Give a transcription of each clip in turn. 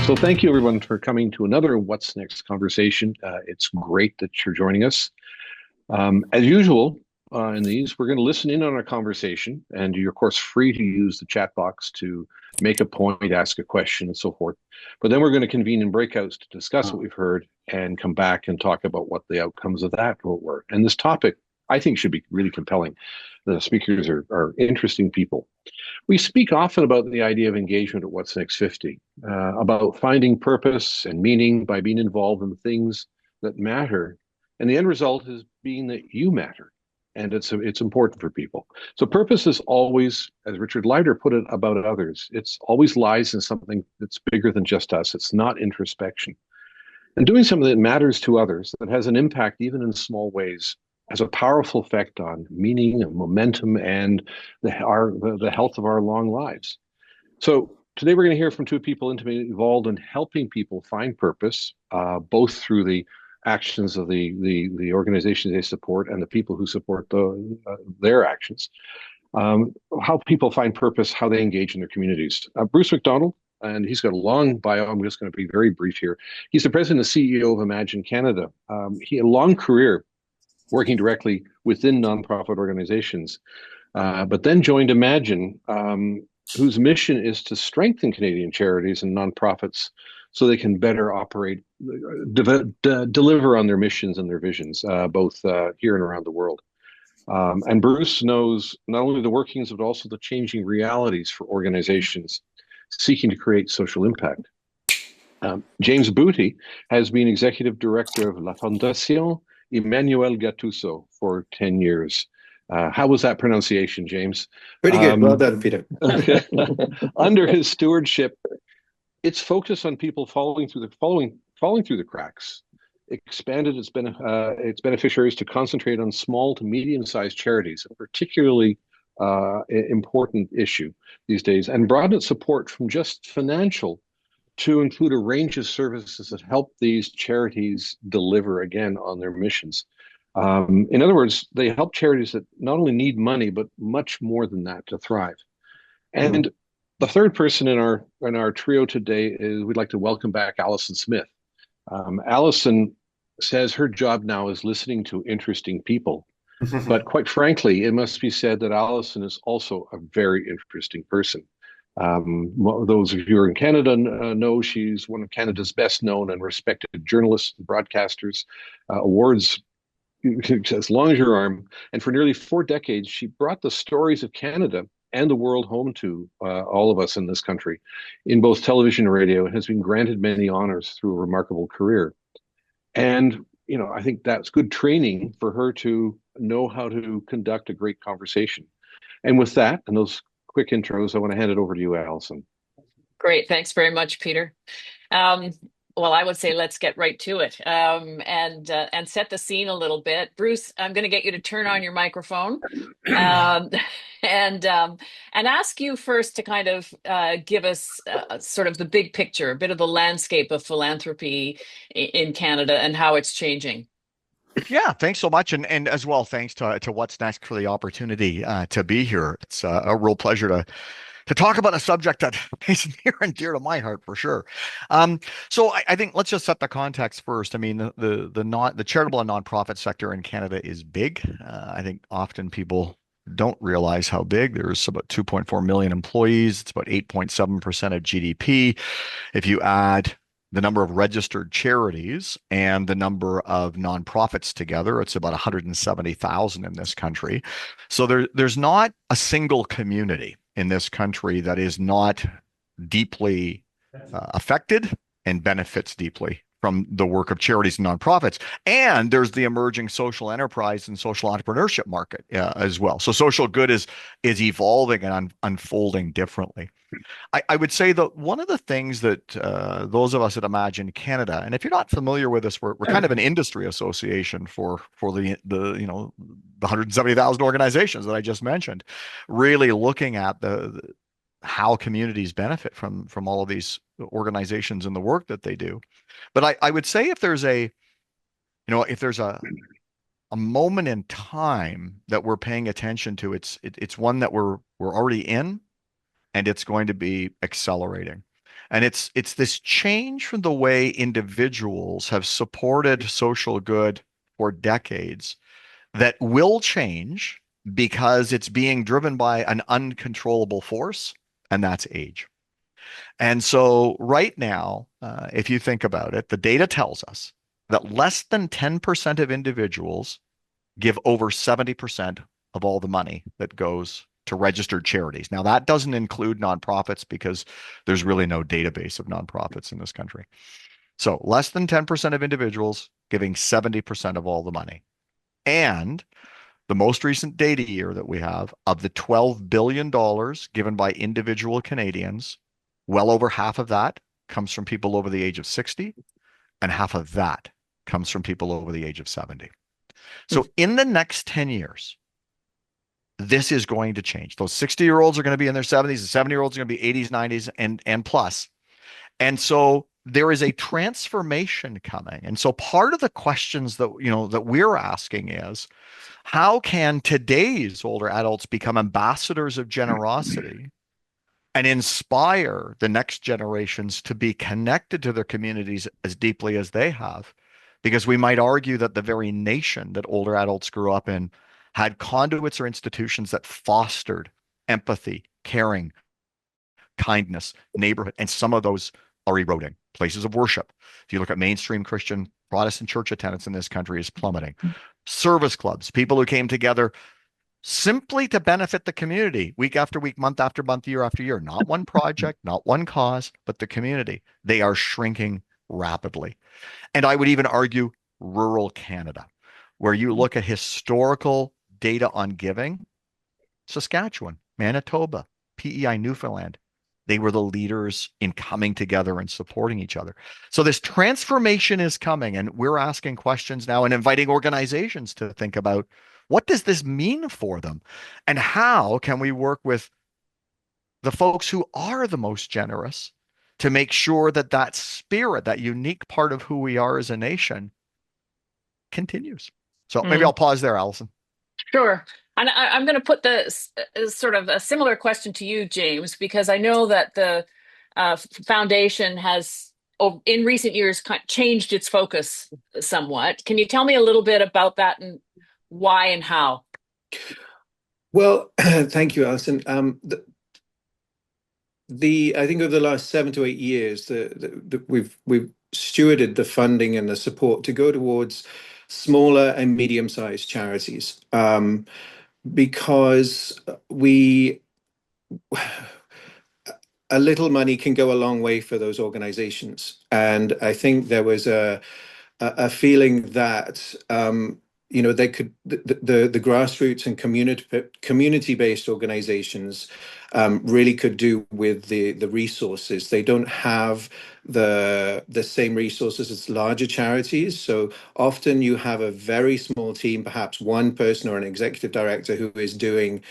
So thank you everyone for coming to another What's Next conversation. It's great that you're joining us. As usual, in these, we're going to listen in on our conversation, and you're of course free to use the chat box to make a point, ask a question, and so forth. But then we're going to convene in breakouts to discuss what we've heard and come back and talk about what the outcomes of that were. And this topic, I think, should be really compelling. The speakers are interesting people. We speak often about the idea of engagement at What's Next 50, about finding purpose and meaning by being involved in things that matter. And the end result is being that you matter. And it's important for people. So purpose is always, as Richard Leider put it about others, it's always lies in something that's bigger than just us. It's not introspection. And doing something that matters to others, that has an impact even in small ways, has a powerful effect on meaning and momentum and the health of our long lives. So today we're going to hear from two people intimately involved in helping people find purpose, both through the actions of the organizations they support and the people who support their actions. How people find purpose, how they engage in their communities. Bruce McDonald, and he's got a long bio. I'm just going to be very brief here. He's the president and CEO of Imagine Canada. He had a long career working directly within nonprofit organizations, but then joined Imagine, whose mission is to strengthen Canadian charities and nonprofits so they can better operate, deliver on their missions and their visions, both here and around the world. And Bruce knows not only the workings, but also the changing realities for organizations seeking to create social impact. James Booty has been executive director of La Fondation Emmanuelle Gattuso for 10 years. How was that pronunciation, James? Pretty good. Well done, Peter. Under his stewardship, its focus on people falling through the cracks expanded its beneficiaries to concentrate on small to medium-sized charities, a particularly important issue these days, and broadened its support from just financial to include a range of services that help these charities deliver again on their missions. In other words, they help charities that not only need money, but much more than that to thrive. And the third person in our trio today is we'd like to welcome back Alison Smith. Alison says her job now is listening to interesting people. But quite frankly, it must be said that Alison is also a very interesting person. Those of you who are in Canada know she's one of Canada's best known and respected journalists and broadcasters, awards as long as your arm. And for nearly 4 decades, she brought the stories of Canada and the world home to all of us in this country in both television and radio, and has been granted many honors through a remarkable career. And, I think that's good training for her to know how to conduct a great conversation. And with that, and those quick intros, I want to hand it over to you, Alison. Great. Thanks very much, Peter. Well, I would say let's get right to it and set the scene a little bit. Bruce, I'm going to get you to turn on your microphone and ask you first to kind of give us sort of the big picture, a bit of the landscape of philanthropy in Canada and how it's changing. Yeah, thanks so much. And as well, thanks to What's Next for the opportunity to be here. It's a real pleasure to talk about a subject that is near and dear to my heart for sure. So I think let's just set the context first. I mean, the charitable and nonprofit sector in Canada is big. I think often people don't realize how big. There's about 2.4 million employees. It's about 8.7% of GDP. If you add the number of registered charities and the number of nonprofits together, it's about 170,000 in this country. So there's not a single community in this country that is not deeply affected and benefits deeply from the work of charities and nonprofits. And there's the emerging social enterprise and social entrepreneurship market as well. So social good is evolving and unfolding differently. I would say that one of the things that those of us at Imagine Canada, and if you're not familiar with us, we're kind of an industry association for the 170,000 organizations that I just mentioned, really looking at how communities benefit from all of these organizations and the work that they do. But I would say if there's a moment in time that we're paying attention to, it's one that we're already in, and it's going to be accelerating. And it's this change from the way individuals have supported social good for decades that will change because it's being driven by an uncontrollable force, and that's age. And so, right now, if you think about it, the data tells us that less than 10% of individuals give over 70% of all the money that goes to registered charities. Now, that doesn't include nonprofits because there's really no database of nonprofits in this country. So, less than 10% of individuals giving 70% of all the money. And the most recent data year that we have, of the $12 billion given by individual Canadians, well over half of that comes from people over the age of 60, and half of that comes from people over the age of 70. So in the next 10 years, this is going to change. Those 60-year-olds are going to be in their 70s, the 70-year-olds are going to be 80s, 90s, and plus. And so there is a transformation coming. And so part of the questions that, that we're asking is, how can today's older adults become ambassadors of generosity and inspire the next generations to be connected to their communities as deeply as they have? Because we might argue that the very nation that older adults grew up in had conduits or institutions that fostered empathy, caring, kindness, neighborhood, and some of those are eroding. Places of worship. If you look at mainstream Christian Protestant church attendance in this country is plummeting. Service clubs, people who came together simply to benefit the community week after week, month after month, year after year. Not one project, not one cause, but the community. They are shrinking rapidly. And I would even argue rural Canada, where you look at historical data on giving, Saskatchewan, Manitoba, PEI, Newfoundland, they were the leaders in coming together and supporting each other. So this transformation is coming, and we're asking questions now and inviting organizations to think about, what does this mean for them? And how can we work with the folks who are the most generous to make sure that that spirit, that unique part of who we are as a nation, continues? So maybe I'll pause there, Alison. Sure. And I'm going to put the sort of a similar question to you, James, because I know that the foundation has, in recent years, changed its focus somewhat. Can you tell me a little bit about that and why and how? Well, thank you, Alison. I think over the last 7 to 8 years, we've stewarded the funding and the support to go towards smaller and medium-sized charities, because a little money can go a long way for those organizations. And I think there was a feeling that they could, the grassroots and community-based organizations really could do with the resources. They don't have the same resources as larger charities. So often you have a very small team, perhaps one person or an executive director who is doing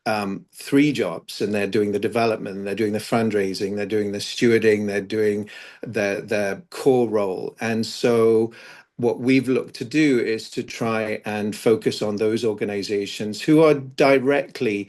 3 jobs, and they're doing the development, they're doing the fundraising, they're doing the stewarding, they're doing their core role. And so what we've looked to do is to try and focus on those organizations who are directly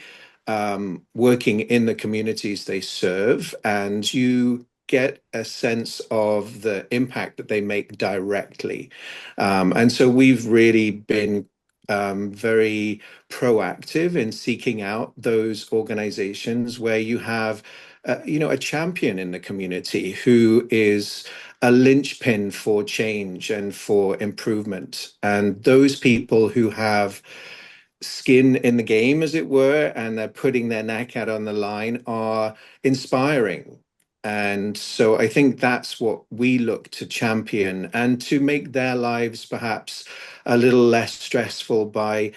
working in the communities they serve, and you get a sense of the impact that they make directly. And so we've really been very proactive in seeking out those organizations where you have a champion in the community who is a linchpin for change and for improvement. And those people who have skin in the game, as it were, and they're putting their neck out on the line, are inspiring. And so I think that's what we look to champion, and to make their lives perhaps a little less stressful by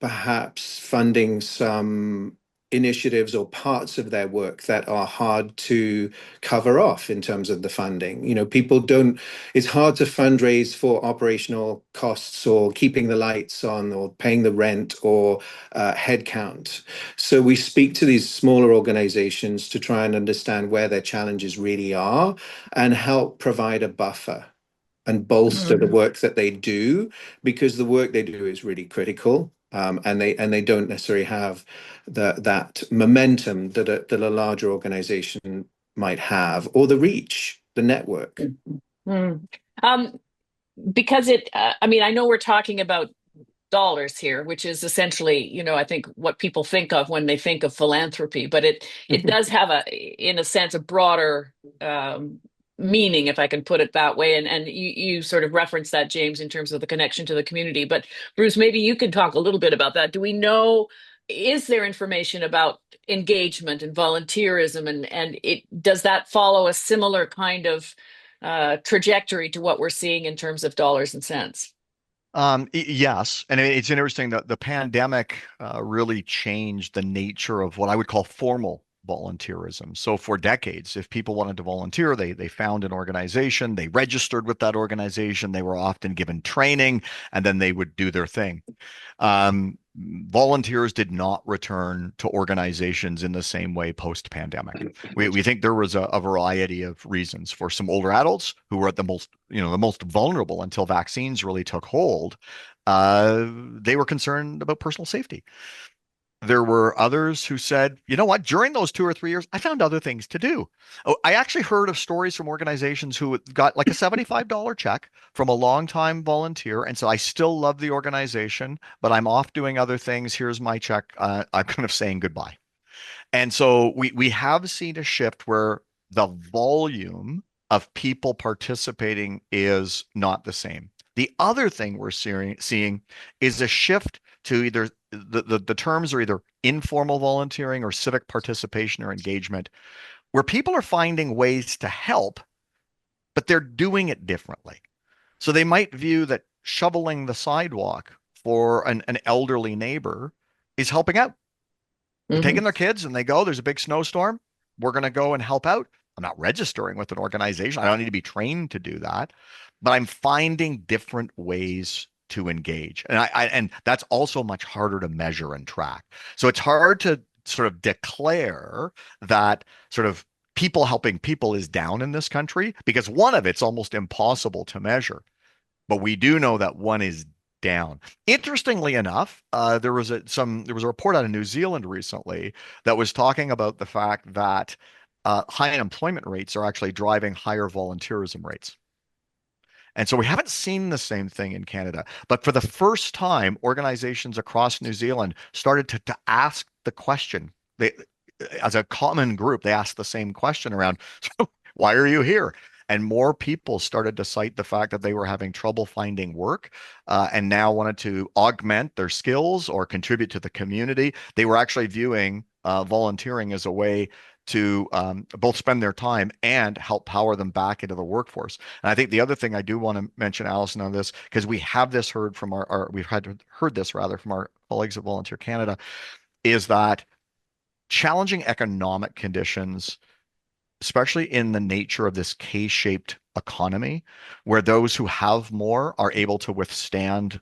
perhaps funding some initiatives or parts of their work that are hard to cover off in terms of the funding. It's hard to fundraise for operational costs or keeping the lights on or paying the rent or headcount. So we speak to these smaller organizations to try and understand where their challenges really are and help provide a buffer and bolster the work that they do, because the work they do is really critical. And they don't necessarily have that momentum that a larger organization might have, or the reach, the network? Mm. Because I mean, I know we're talking about dollars here, which is essentially, I think what people think of when they think of philanthropy, but it does have in a sense, a broader meaning, if I can put it that way. And you sort of referenced that, James, in terms of the connection to the community. But Bruce, maybe you could talk a little bit about that. Do we know, is there information about engagement and volunteerism, and does that follow a similar kind of trajectory to what we're seeing in terms of dollars and cents? Yes, and it's interesting that the pandemic really changed the nature of what I would call formal volunteerism. So for decades, if people wanted to volunteer, they found an organization, they registered with that organization, they were often given training, and then they would do their thing. Volunteers did not return to organizations in the same way post-pandemic. We think there was a variety of reasons. For some older adults who were at the most vulnerable until vaccines really took hold, they were concerned about personal safety. There were others who said, you know what, during those 2 or 3 years, I found other things to do. Oh, I actually heard of stories from organizations who got like a $75 check from a longtime volunteer and said, I still love the organization, but I'm off doing other things. Here's my check. I'm kind of saying goodbye. And so we have seen a shift where the volume of people participating is not the same. The other thing we're seeing is a shift to either the terms are either informal volunteering or civic participation or engagement, where people are finding ways to help, but they're doing it differently. So they might view that shoveling the sidewalk for an elderly neighbor is helping out. They're taking their kids and they go, there's a big snowstorm. We're going to go and help out. I'm not registering with an organization. I don't need to be trained to do that, but I'm finding different ways to engage. And that's also much harder to measure and track. So it's hard to sort of declare that sort of people helping people is down in this country, because one of it's almost impossible to measure. But we do know that one is down. Interestingly enough, there was a report out of New Zealand recently that was talking about the fact that high unemployment rates are actually driving higher volunteerism rates. And so we haven't seen the same thing in Canada. But for the first time, organizations across New Zealand started to ask the question. As a common group, they asked the same question around, so why are you here? And more people started to cite the fact that they were having trouble finding work and now wanted to augment their skills or contribute to the community. They were actually viewing volunteering as a way to both spend their time and help power them back into the workforce. And I think the other thing I do want to mention, Alison, on this, because we have this heard from heard this rather from our colleagues at Volunteer Canada, is that challenging economic conditions, especially in the nature of this K-shaped economy, where those who have more are able to withstand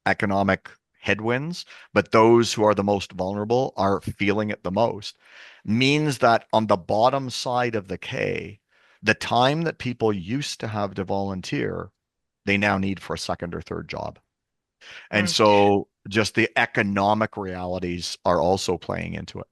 economic headwinds, but those who are the most vulnerable are feeling it the most, means that on the bottom side of the K, the time that people used to have to volunteer, they now need for a second or third job. And so just the economic realities are also playing into it.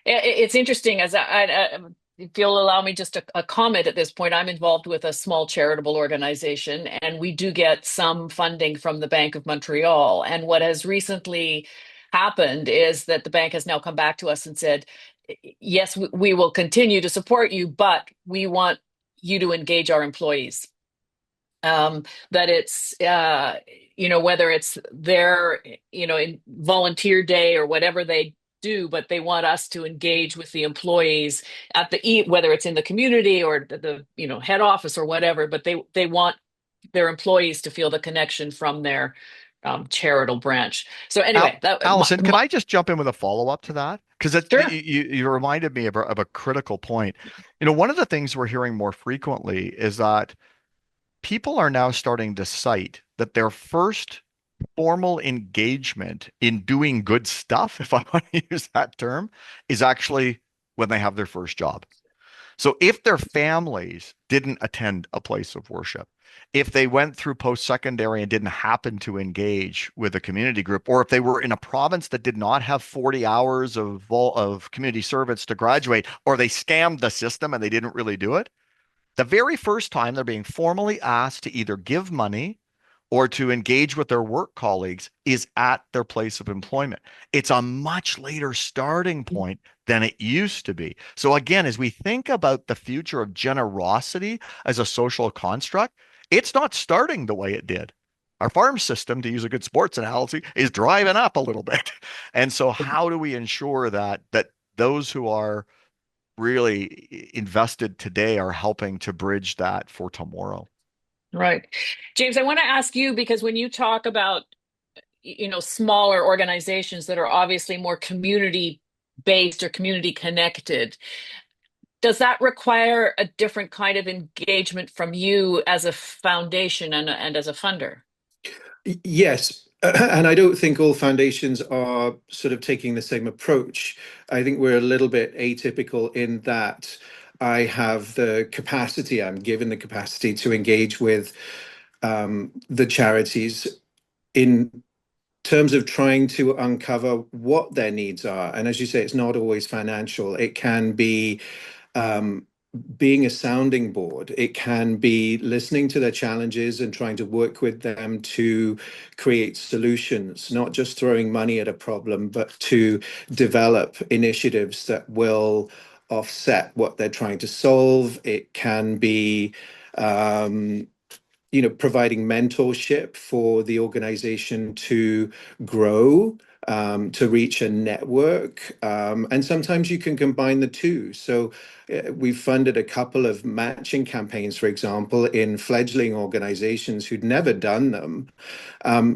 It's interesting, as if you'll allow me just a comment at this point. I'm involved with a small charitable organization, and we do get some funding from the Bank of Montreal. And what has recently happened is that the bank has now come back to us and said, yes, we will continue to support you, but we want you to engage our employees. That it's, whether it's their, in volunteer day or whatever they do, but they want us to engage with the employees at whether it's in the community or the head office or whatever, but they want their employees to feel the connection from their charitable branch. So anyway, Alison, can I just jump in with a follow-up to that? Because sure. you reminded me of a critical point. One of the things we're hearing more frequently is that people are now starting to cite that their first formal engagement in doing good stuff, if I want to use that term, is actually when they have their first job. So if their families didn't attend a place of worship, if they went through post-secondary and didn't happen to engage with a community group, or if they were in a province that did not have 40 hours of community service to graduate, or they scammed the system and they didn't really do it, the very first time they're being formally asked to either give money or to engage with their work colleagues is at their place of employment. It's a much later starting point than it used to be. So again, as we think about the future of generosity as a social construct, it's not starting the way it did. Our farm system, to use a good sports analogy, is driving up a little bit. And so how do we ensure that those who are really invested today are helping to bridge that for tomorrow? Right. James, I want to ask you, because when you talk about, smaller organizations that are obviously more community based or community connected, does that require a different kind of engagement from you as a foundation and as a funder? Yes. And I don't think all foundations are sort of taking the same approach. I think we're a little bit atypical in that I have the capacity, I'm given the capacity to engage with the charities in terms of trying to uncover what their needs are. And as you say, it's not always financial. It can be um, being a sounding board. It can be listening to their challenges and trying to work with them to create solutions, not just throwing money at a problem, but to develop initiatives that will offset what they're trying to solve. It can be providing mentorship for the organization to grow, to reach a network. And sometimes you can combine the two. So we've funded a couple of matching campaigns, for example, in fledgling organizations who'd never done them,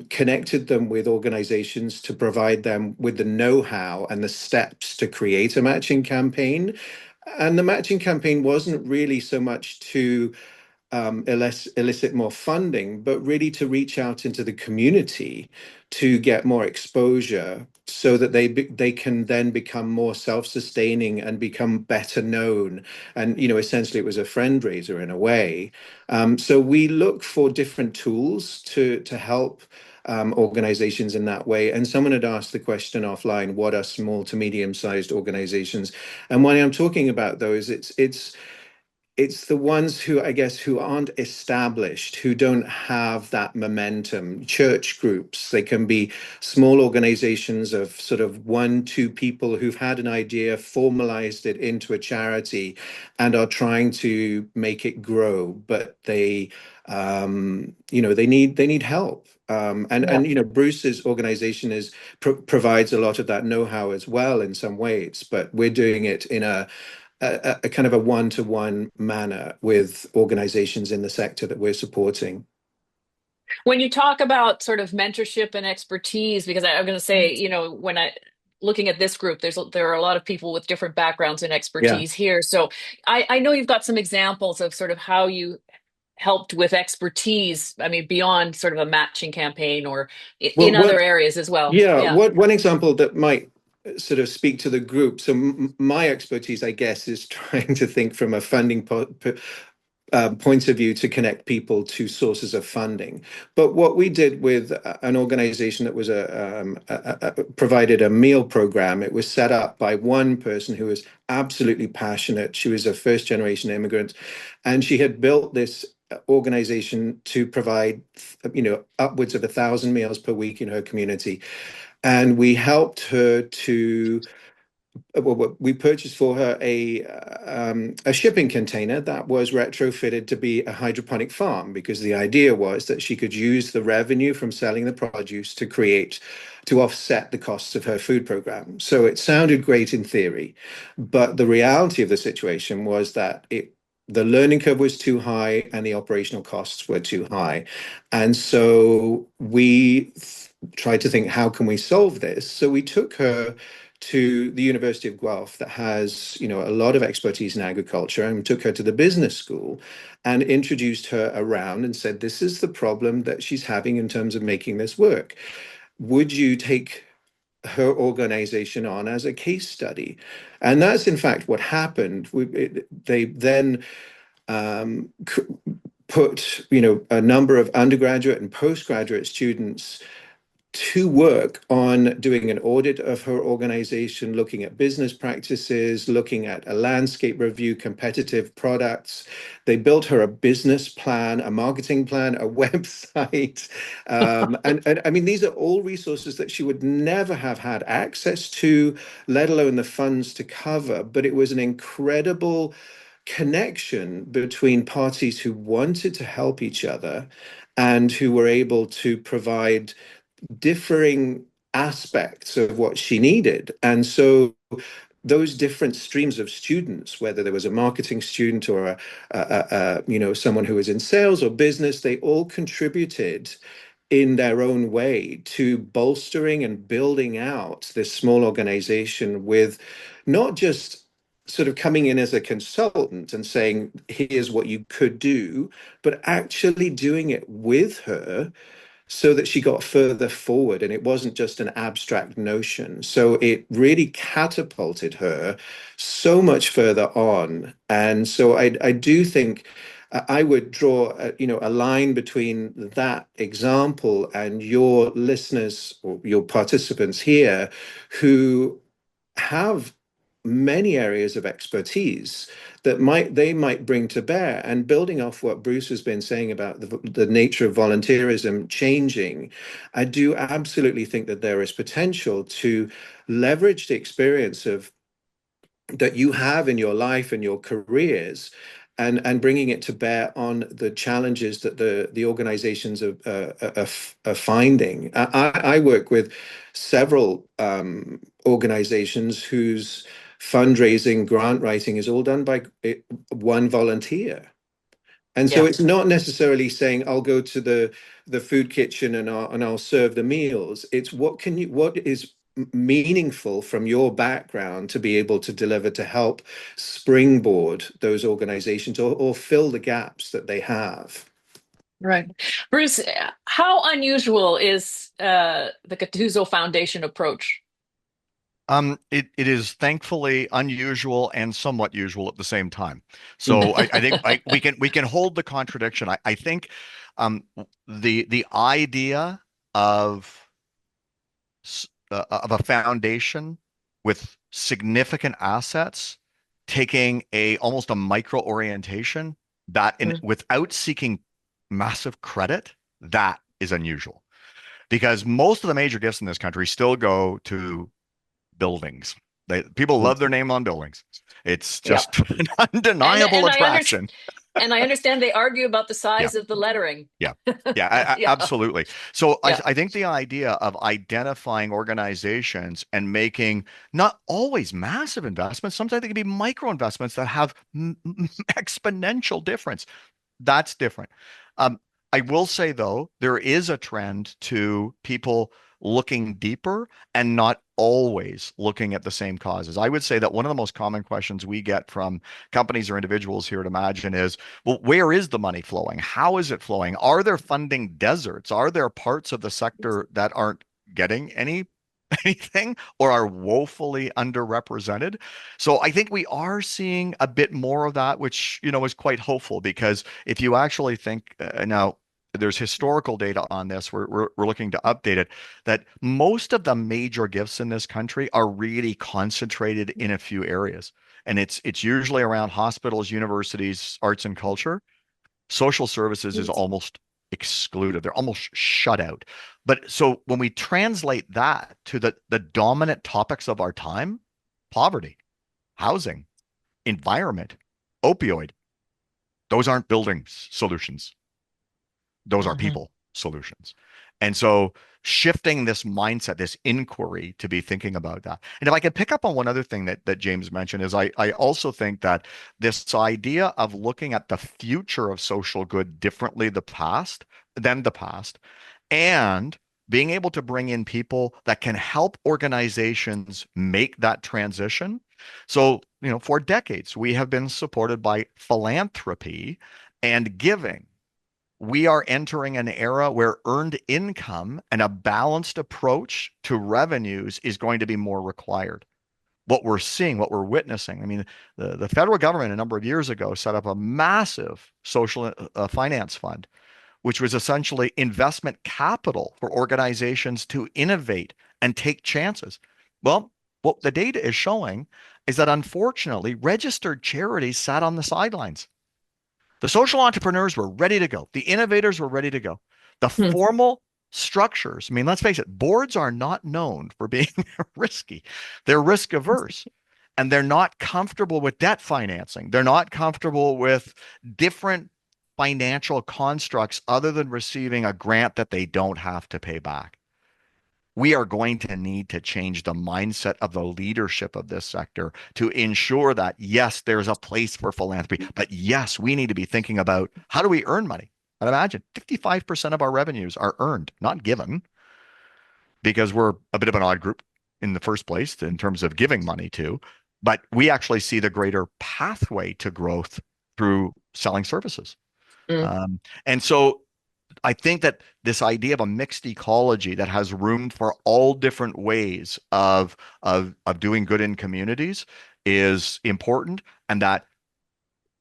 connected them with organizations to provide them with the know-how and the steps to create a matching campaign. And the matching campaign wasn't really so much to elicit more funding, but really to reach out into the community to get more exposure so that they can then become more self-sustaining and become better known. And, essentially it was a friend raiser in a way. So we look for different tools to help organizations in that way. And someone had asked the question offline, what are small to medium-sized organizations? And when I'm talking about those, it's the ones who, I guess, who aren't established, who don't have that momentum. Church groups, they can be small organizations of sort of 1, 2 people who've had an idea, formalized it into a charity, and are trying to make it grow, but they need help. And Bruce's organization provides a lot of that know-how as well in some ways, but we're doing it in a kind of a one-to-one manner with organizations in the sector that we're supporting. When you talk about sort of mentorship and expertise, because I'm going to say, when looking at this group, there are a lot of people with different backgrounds and Yeah. expertise here. So I know you've got some examples of sort of how you helped with expertise. I mean, beyond sort of a matching campaign or Well, in other areas as well. yeah, Yeah. one example that might sort of speak to the group. So my expertise, I guess, is trying to think from a funding point of view to connect people to sources of funding. But what we did with an organization that was provided a meal program, it was set up by one person who was absolutely passionate. She was a first generation immigrant, and she had built this organization to provide, upwards of 1,000 meals per week in her community. And we helped her to we purchased for her a shipping container that was retrofitted to be a hydroponic farm, because the idea was that she could use the revenue from selling the produce to offset the costs of her food program. So it sounded great in theory, but the reality of the situation was that the learning curve was too high and the operational costs were too high. And so we tried to think, how can we solve this? So we took her to the University of Guelph, that has, a lot of expertise in agriculture, and took her to the business school and introduced her around and said, this is the problem that she's having in terms of making this work. Would you take her organization on as a case study. And that's in fact what happened. They then put, a number of undergraduate and postgraduate students to work on doing an audit of her organization, looking at business practices, looking at a landscape review, competitive products. They built her a business plan, a marketing plan, a website. And I mean, these are all resources that she would never have had access to, let alone the funds to cover. But it was an incredible connection between parties who wanted to help each other and who were able to provide differing aspects of what she needed. And so those different streams of students, whether there was a marketing student or someone who was in sales or business, they all contributed in their own way to bolstering and building out this small organization, with not just sort of coming in as a consultant and saying, here's what you could do, but actually doing it with her so that she got further forward and it wasn't just an abstract notion. So it really catapulted her so much further on. And so I do think I would draw a line between that example and your listeners or your participants here who have many areas of expertise that they might bring to bear. And building off what Bruce has been saying about the nature of volunteerism changing, I do absolutely think that there is potential to leverage the experience of that you have in your life and your careers, and bringing it to bear on the challenges that the organizations are finding. I work with several organizations whose fundraising, grant writing is all done by one volunteer. And so it's not necessarily saying I'll go to the food kitchen and I'll serve the meals. It's what is meaningful from your background to be able to deliver to help springboard those organizations or fill the gaps that they have. Right. Bruce, how unusual is the Gattuso Foundation approach? It is thankfully unusual and somewhat usual at the same time. So I think we can hold the contradiction. I think the idea of a foundation with significant assets taking almost a micro orientation that without seeking massive credit, that is unusual, because most of the major gifts in this country still go to buildings. People love their name on buildings. It's just an undeniable attraction. And I understand they argue about the size of the lettering. Absolutely. So I think the idea of identifying organizations and making not always massive investments, sometimes they can be micro investments that have exponential difference. That's different. I will say, though, there is a trend to people looking deeper and not always looking at the same causes. I would say that one of the most common questions we get from companies or individuals here at Imagine is, well, where is the money flowing? How is it flowing? Are there funding deserts? Are there parts of the sector that aren't getting anything or are woefully underrepresented? So I think we are seeing a bit more of that, which, is quite hopeful, because if you actually think now, there's historical data on this. We're looking to update it, that most of the major gifts in this country are really concentrated in a few areas. And it's usually around hospitals, universities, arts and culture. Social services is almost excluded. They're almost shut out. But so when we translate that to the dominant topics of our time, poverty, housing, environment, opioid, those aren't building solutions. Those are people solutions. And so shifting this mindset, this inquiry to be thinking about that. And if I could pick up on one other thing that James mentioned, is I also think that this idea of looking at the future of social good differently than the past, and being able to bring in people that can help organizations make that transition. So, for decades, we have been supported by philanthropy and giving we are entering an era where earned income and a balanced approach to revenues is going to be more required. What we're seeing, what we're witnessing. I mean, the federal government a number of years ago set up a massive social finance fund, which was essentially investment capital for organizations to innovate and take chances. Well, what the data is showing is that unfortunately, registered charities sat on the sidelines. The social entrepreneurs were ready to go. The innovators were ready to go. The Hmm. formal structures, I mean, let's face it, boards are not known for being risky. They're risk averse and they're not comfortable with debt financing. They're not comfortable with different financial constructs other than receiving a grant that they don't have to pay back. We are going to need to change the mindset of the leadership of this sector to ensure that, yes, there's a place for philanthropy, but yes, we need to be thinking about how do we earn money? And imagine 55% of our revenues are earned, not given, because we're a bit of an odd group in the first place in terms of giving money to, but we actually see the greater pathway to growth through selling services. And so I think that this idea of a mixed ecology that has room for all different ways of doing good in communities is important, and that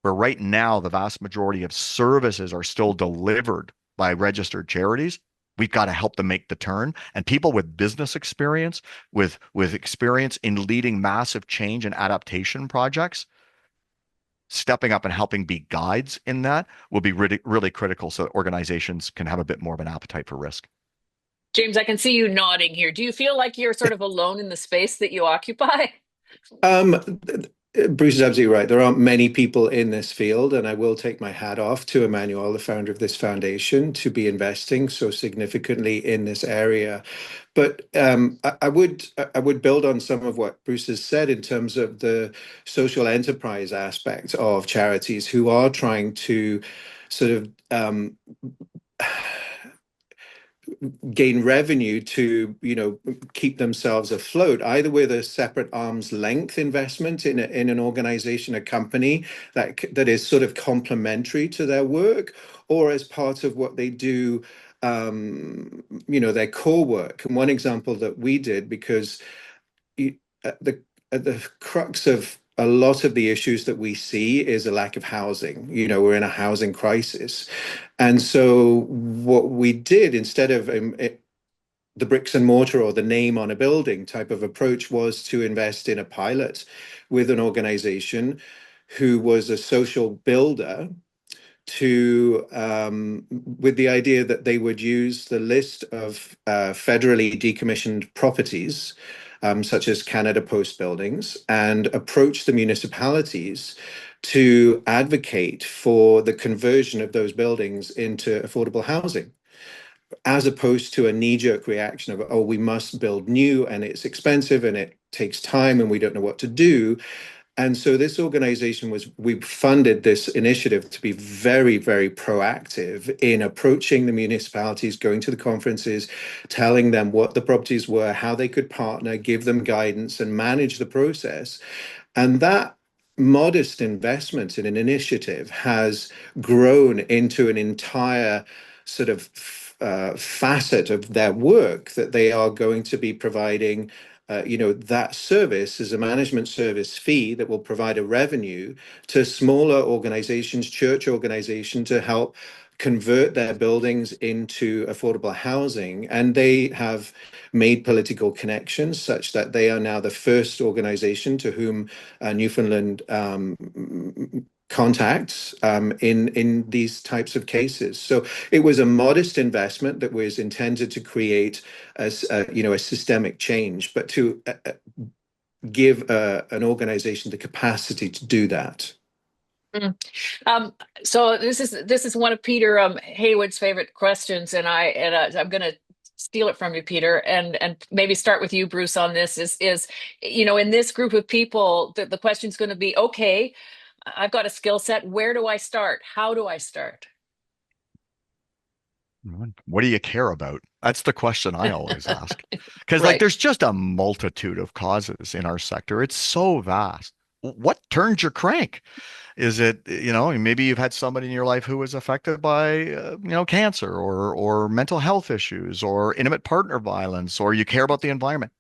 where right now the vast majority of services are still delivered by registered charities, we've got to help them make the turn. And people with business experience, with experience in leading massive change and adaptation projects, stepping up and helping be guides in that will be really, really critical so that organizations can have a bit more of an appetite for risk. James, I can see you nodding here. Do you feel like you're sort of alone in the space that you occupy? Bruce is absolutely right. There aren't many people in this field, and I will take my hat off to Emmanuelle, the founder of this foundation, to be investing so significantly in this area. But I would build on some of what Bruce has said in terms of the social enterprise aspect of charities who are trying to sort of gain revenue to keep themselves afloat, either with a separate arm's length investment in an organization, a company that is sort of complementary to their work, or as part of what they do, their core work. And one example that we did, because at the crux of a lot of the issues that we see is a lack of housing. We're in a housing crisis. And so what we did, instead of the bricks and mortar or the name on a building type of approach, was to invest in a pilot with an organization who was a social builder with the idea that they would use the list of federally decommissioned properties, such as Canada Post buildings, and approach the municipalities to advocate for the conversion of those buildings into affordable housing, as opposed to a knee-jerk reaction of, oh, we must build new and it's expensive and it takes time and we don't know what to do. And so this organization we funded this initiative to be very, very proactive in approaching the municipalities, going to the conferences, telling them what the properties were, how they could partner, give them guidance and manage the process. And that modest investment in an initiative has grown into an entire sort of facet of their work that they are going to be providing. That service is a management service fee that will provide a revenue to smaller organizations, church organizations, to help convert their buildings into affordable housing. And they have made political connections such that they are now the first organization to whom Newfoundland contacts in these types of cases. So it was a modest investment that was intended to create a systemic change, but to give an organization the capacity to do that. So this is one of Peter Haywood's favorite questions, and I'm going to steal it from you, Peter, and maybe start with you, Bruce, on this. Is in this group of people, the question's going to be, okay, I've got a skill set. Where do I start? How do I start? What do you care about? That's the question I always ask. Because Right. there's just a multitude of causes in our sector. It's so vast. what turns your crank? Is it, maybe you've had somebody in your life who was affected by, cancer or mental health issues or intimate partner violence, or you care about the environment.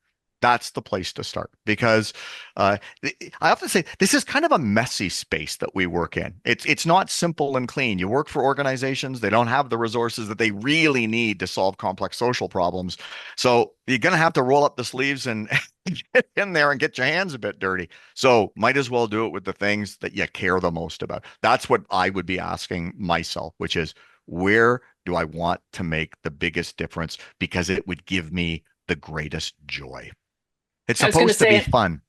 That's the place to start because I often say this is kind of a messy space that we work in. It's not simple and clean. You work for organizations, they don't have the resources that they really need to solve complex social problems. So you're going to have to roll up the sleeves and get in there and get your hands a bit dirty. So might as well do it with the things that you care the most about. That's what I would be asking myself, which is where do I want to make the biggest difference? Because it would give me the greatest joy. It's supposed to be fun.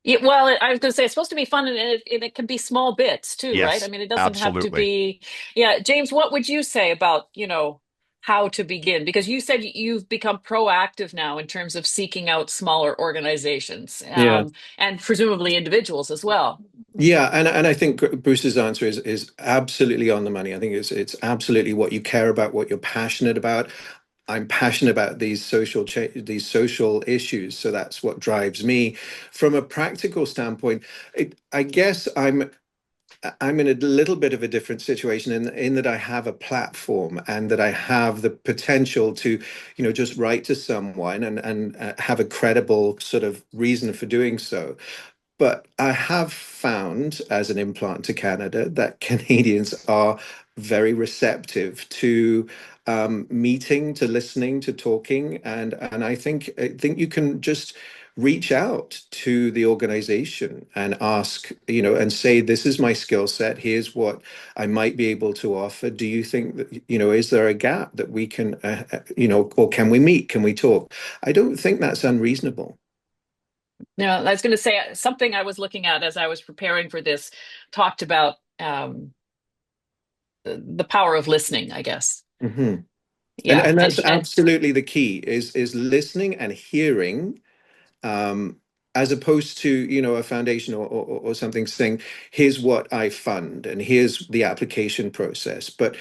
Yeah, well, I was going to say it's supposed to be fun, and it can be small bits too, Yes, right? I mean, it doesn't have to absolutely. be. Yeah, James, what would you say about, how to begin? Because you said you've become proactive now in terms of seeking out smaller organizations, Yeah. and presumably individuals as well. Yeah, and I think Bruce's answer is absolutely on the money. I think it's absolutely what you care about, what you're passionate about. I'm passionate about these these social issues, so that's what drives me. From a practical standpoint, I guess I'm in a little bit of a different situation in that I have a platform and that I have the potential to, just write to someone and have a credible sort of reason for doing so. But I have found as an implant to Canada that Canadians are very receptive to meeting, to listening, to talking, and I think you can just reach out to the organization and ask, and say, this is my skill set. Here's what I might be able to offer. Do you think that, is there a gap that we can, or can we meet? Can we talk? I don't think that's unreasonable. Yeah, I was going to say something I was looking at as I was preparing for this talked about the power of listening, I guess. Hmm. Yeah, And that's and absolutely the key is listening and hearing, um, as opposed to, a foundation or something saying, here's what I fund and here's the application process. But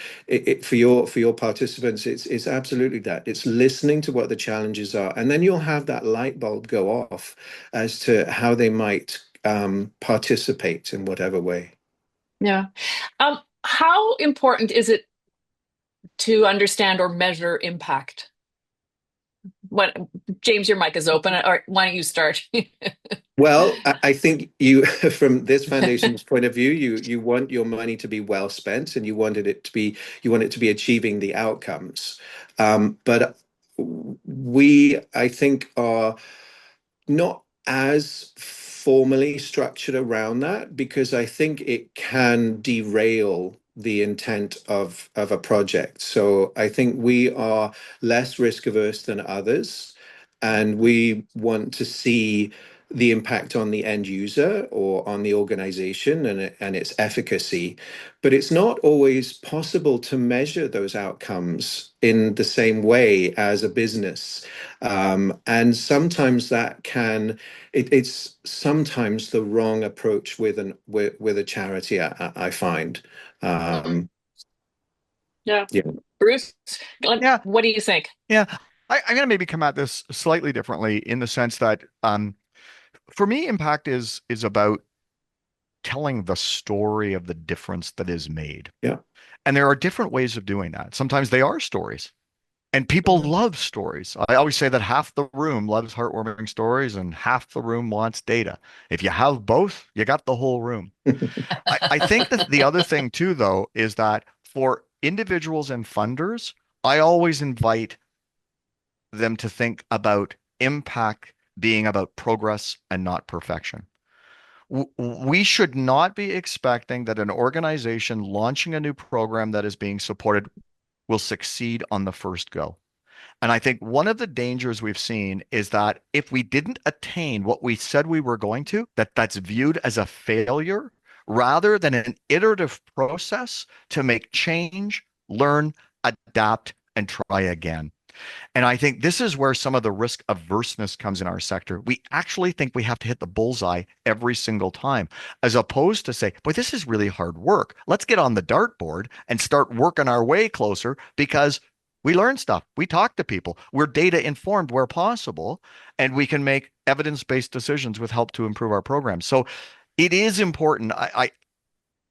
for your participants, it's absolutely that. It's listening to what the challenges are, and then you'll have that light bulb go off as to how they might participate in whatever way. yeah. How important is it to understand or measure impact? What, James, your mic is open, or why don't you start? Well, I think you, from this foundation's point of view, you want your money to be well spent, and you want it to be achieving the outcomes. But we, I think, are not as formally structured around that because I think it can derail the intent of a project. So I think we are less risk averse than others, and we want to see the impact on the end user or on the organization and its efficacy. But it's not always possible to measure those outcomes in the same way as a business. And sometimes it's sometimes the wrong approach with a charity, I find. Mhm. Um, Yeah. yeah. Bruce, Yeah, what do you think? yeah. I'm going to maybe come at this slightly differently in the sense that for me, impact is about telling the story of the difference that is made. Yeah. And there are different ways of doing that. Sometimes they are stories. And people Mhm. love stories. I always say that half the room loves heartwarming stories and half the room wants data. If you have both, you got the whole room. I think that the other thing too, though, is that for individuals and funders, I always invite them to think about impact being about progress and not perfection. We should not be expecting that an organization launching a new program that is being supported will succeed on the first go. And I think one of the dangers we've seen is that if we didn't attain what we said we were going to, that's viewed as a failure rather than an iterative process to make change, learn, adapt, and try again. And I think this is where some of the risk averseness comes in our sector. We actually think we have to hit the bullseye every single time, as opposed to say, boy, this is really hard work. Let's get on the dartboard and start working our way closer because we learn stuff. We talk to people. We're data informed where possible, and we can make evidence-based decisions with help to improve our programs. So It is important.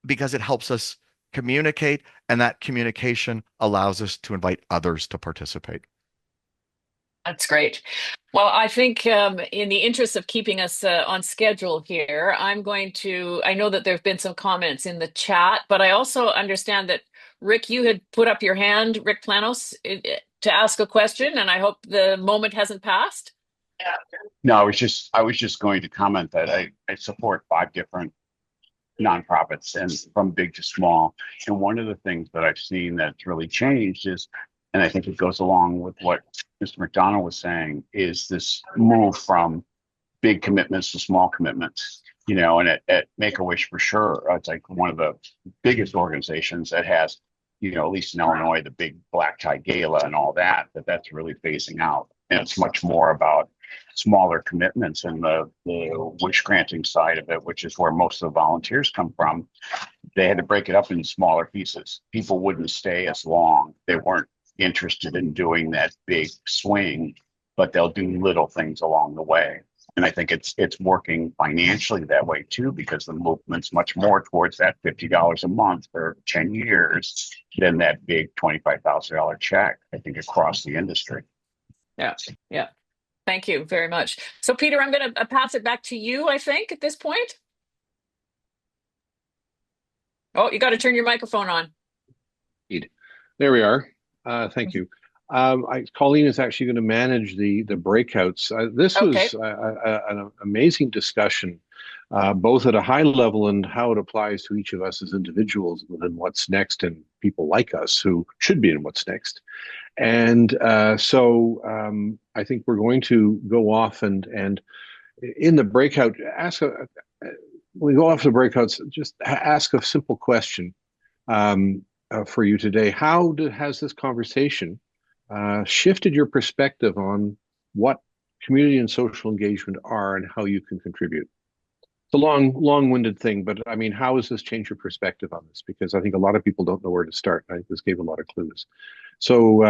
Because it helps us communicate, and that communication allows us to invite others to participate. That's great. Well, I think in the interest of keeping us on schedule here, I know that there have been some comments in the chat, but I also understand that Rick, you had put up your hand, Rick Planos, to ask a question, and I hope the moment hasn't passed. No, I was just going to comment that I support 5 different nonprofits, and from big to small. And one of the things that I've seen that's really changed is, and I think it goes along with what Mr. McDonald was saying, is this move from big commitments to small commitments. And at Make-A-Wish for sure, it's like one of the biggest organizations that has, at least in Illinois, the big black tie gala and all that, that's really phasing out. And it's much more about smaller commitments, and the wish granting side of it, which is where most of the volunteers come from. They had to break it up into smaller pieces. People wouldn't stay as long. They weren't interested in doing that big swing, but they'll do little things along the way. And I think it's working financially that way too, because the movement's much more towards that $50 a month for 10 years than that big $25,000 check, I think, across the industry. Yeah. Yeah. Thank you very much. So, Peter, I'm going to pass it back to you, I think, at this point. Oh, you got to turn your microphone on. There we are. Thank you. Colleen is actually going to manage the breakouts. This was an amazing discussion, both at a high level and how it applies to each of us as individuals within What's Next, and people like us who should be in What's Next. And so I think we're going to go off and in the breakout, we go off the breakouts, just ask a simple question for you today. How has this conversation shifted your perspective on what community and social engagement are and how you can contribute? It's a long-winded thing, but I mean, how has this changed your perspective on this? Because I think a lot of people don't know where to start. I think this gave a lot of clues. So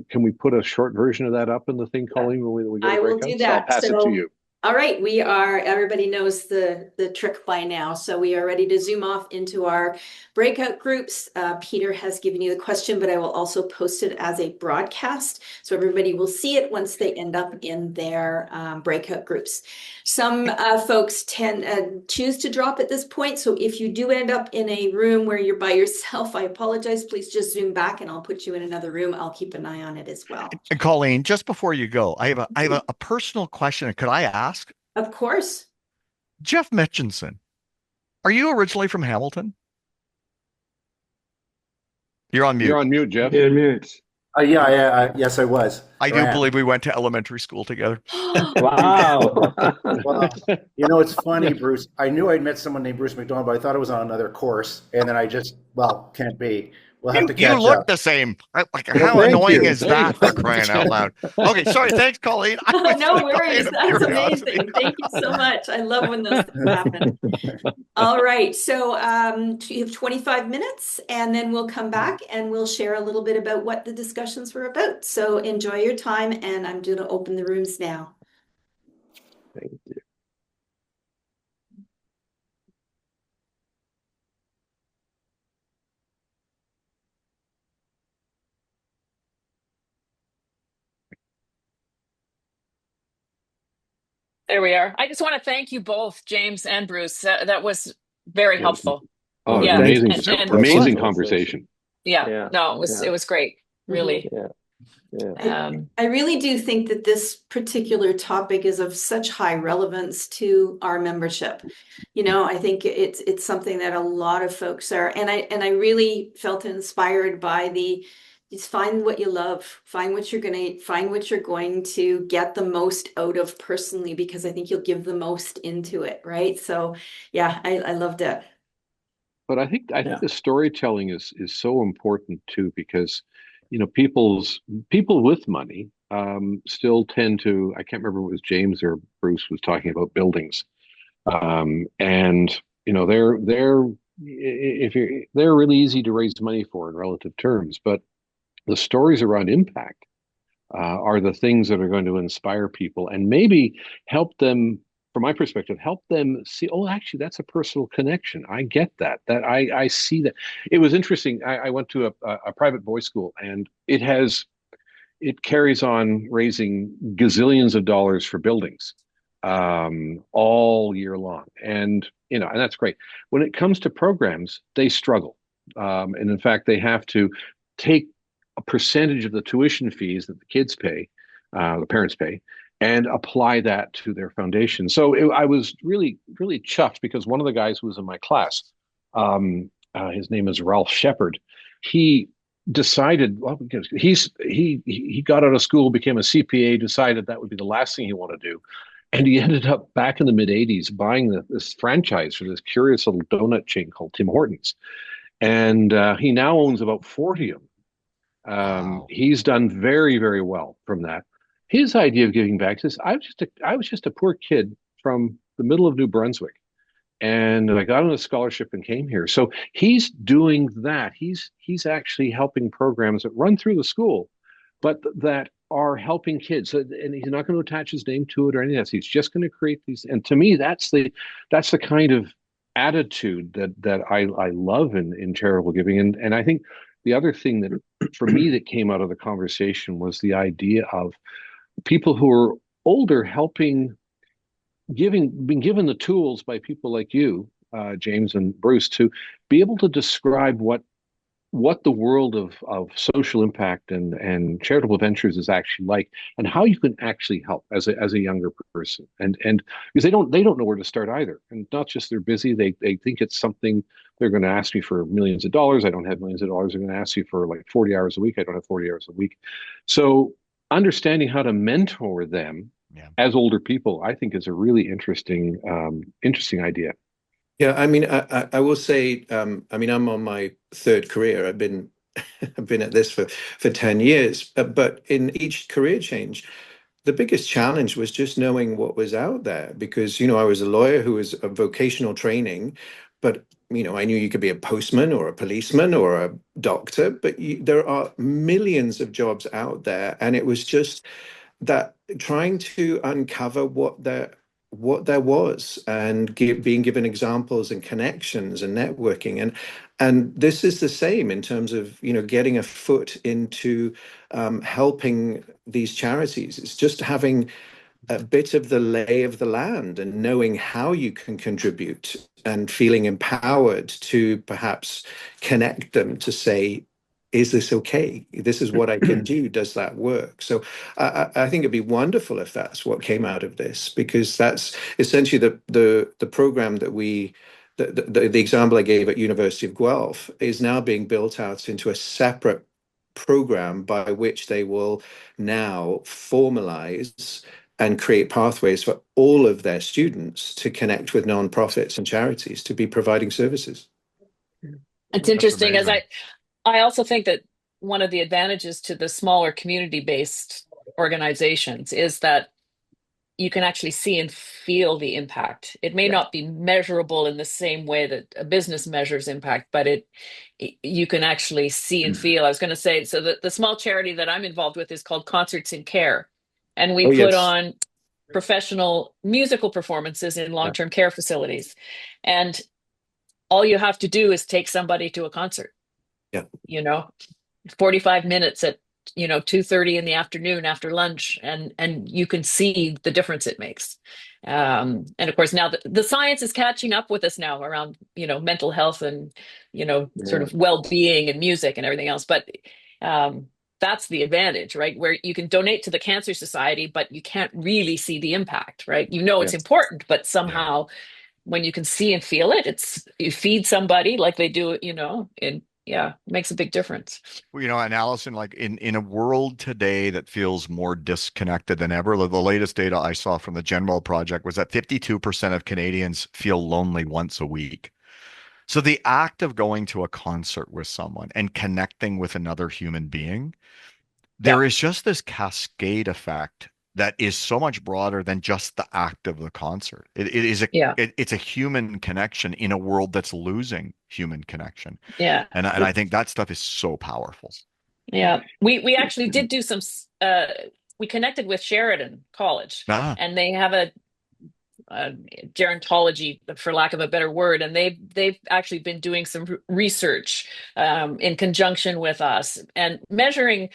can we put a short version of that up in the thing, Colleen, when we go to breakouts? I will do that. So I'll pass it to you. All right, everybody knows the trick by now. So we are ready to zoom off into our breakout groups. Peter has given you the question, but I will also post it as a broadcast. So everybody will see it once they end up in their breakout groups. Some folks choose to drop at this point. So if you do end up in a room where you're by yourself, I apologize. Please just zoom back and I'll put you in another room. I'll keep an eye on it as well. And Colleen, just before you go, I have a personal question. Could I ask? Of course. Jeff Mitchinson, are you originally from Hamilton? You're on mute. You're on mute, Jeff. You're on mute. Yeah, yes, I was. I do believe we went to elementary school together. Wow. Well, it's funny, Bruce. I knew I'd met someone named Bruce McDonald, but I thought it was on another course. And then I just, can't be. We'll have to catch up. You look up. the same. Like, how annoying is that, for crying out loud? Okay, sorry. Thanks, Colleen. No worries. That's amazing. Thank you so much. I love when those things happen. All right. So you have 25 minutes, and then we'll come back and we'll share a little bit about what the discussions were about. So enjoy your time, and I'm going to open the rooms now. Thank you. There we are. I just want to thank you both, James and Bruce. That was very helpful. Oh, yeah. Amazing conversation. Yeah. No, it was great. Really. Yeah. I really do think that this particular topic is of such high relevance to our membership. I think it's something that a lot of folks are, and I really felt inspired by just find what you love, find what you're going to get the most out of personally, because I think you'll give the most into it, right? So yeah, I loved it. But I think the storytelling is so important too, because people with money still tend to, I can't remember if it was James or Bruce was talking about buildings, and they're really easy to raise money for in relative terms, but the stories around impact are the things that are going to inspire people and maybe help them from my perspective, help them see, oh, actually, that's a personal connection. I get that. That I see that. It was interesting. I went to a private boys' school, and it carries on raising gazillions of dollars for buildings all year long. And, and that's great. When it comes to programs, they struggle. And in fact, they have to take a percentage of the tuition fees that the kids pay, the parents pay, and apply that to their foundation. So I was really, really chuffed because one of the guys who was in my class, his name is Ralph Shepard. He decided, well, he got out of school, became a CPA, decided that would be the last thing he wanted to do. And he ended up back in the mid 80s buying this franchise for this curious little donut chain called Tim Hortons. And he now owns about 40 of them. Wow. He's done very, very well from that. His idea of giving back is I was just a poor kid from the middle of New Brunswick. And I got on a scholarship and came here. So he's doing that. He's actually helping programs that run through the school, but that are helping kids. And he's not going to attach his name to it or anything else. He's just going to create these. And to me, that's the kind of attitude that I love in charitable giving. And I think the other thing that for me that came out of the conversation was the idea of people who are older helping, being given the tools by people like you, James and Bruce, to be able to describe what the world of social impact and charitable ventures is actually like, and how you can actually help as a younger person, and because they don't know where to start either, and not just they're busy, they think it's something they're going to ask me for millions of dollars. I don't have millions of dollars. They're going to ask you for like 40 hours a week. I don't have 40 hours a week. So understanding how to mentor them as older people, I think, is a really interesting idea. Yeah, I mean, I will say, I mean, I'm on my third career. I've been at this for 10 years, but in each career change, the biggest challenge was just knowing what was out there, because, I was a lawyer who was a vocational training, but, I knew you could be a postman or a policeman or a doctor, but there are millions of jobs out there. And it was just that trying to uncover what there was, and being given examples and connections and networking, and this is the same in terms of getting a foot into helping these charities. It's just having a bit of the lay of the land and knowing how you can contribute and feeling empowered to perhaps connect them to say, is this okay? This is what I can do. Does that work? So I think it'd be wonderful if that's what came out of this, because that's essentially the program that the example I gave at University of Guelph is now being built out into a separate program by which they will now formalize and create pathways for all of their students to connect with nonprofits and charities to be providing services. It's interesting, as I also think that one of the advantages to the smaller community-based organizations is that you can actually see and feel the impact. It may not be measurable in the same way that a business measures impact, but you can actually see and feel. I was going to say, so the small charity that I'm involved with is called Concerts in Care. And we put on professional musical performances in long-term care facilities. And all you have to do is take somebody to a concert. 45 minutes at 2:30 in the afternoon after lunch, and you can see the difference it makes. And of course now the science is catching up with us now around mental health and sort of well-being and music and everything else, but that's the advantage, right? Where you can donate to the Cancer Society, but you can't really see the impact, right? It's important, but somehow when you can see and feel it, you feed somebody like they do, and it makes a big difference. Well, and Alison, like in a world today that feels more disconnected than ever, the latest data I saw from the General Project was that 52% of Canadians feel lonely once a week. So the act of going to a concert with someone and connecting with another human being, there is just this cascade effect that is so much broader than just the act of the concert. It's a human connection in a world that's losing human connection. Yeah. And I think that stuff is so powerful. Yeah. We actually did do some, we connected with Sheridan College, and they have gerontology, for lack of a better word, and they've actually been doing some research in conjunction with us and measuring,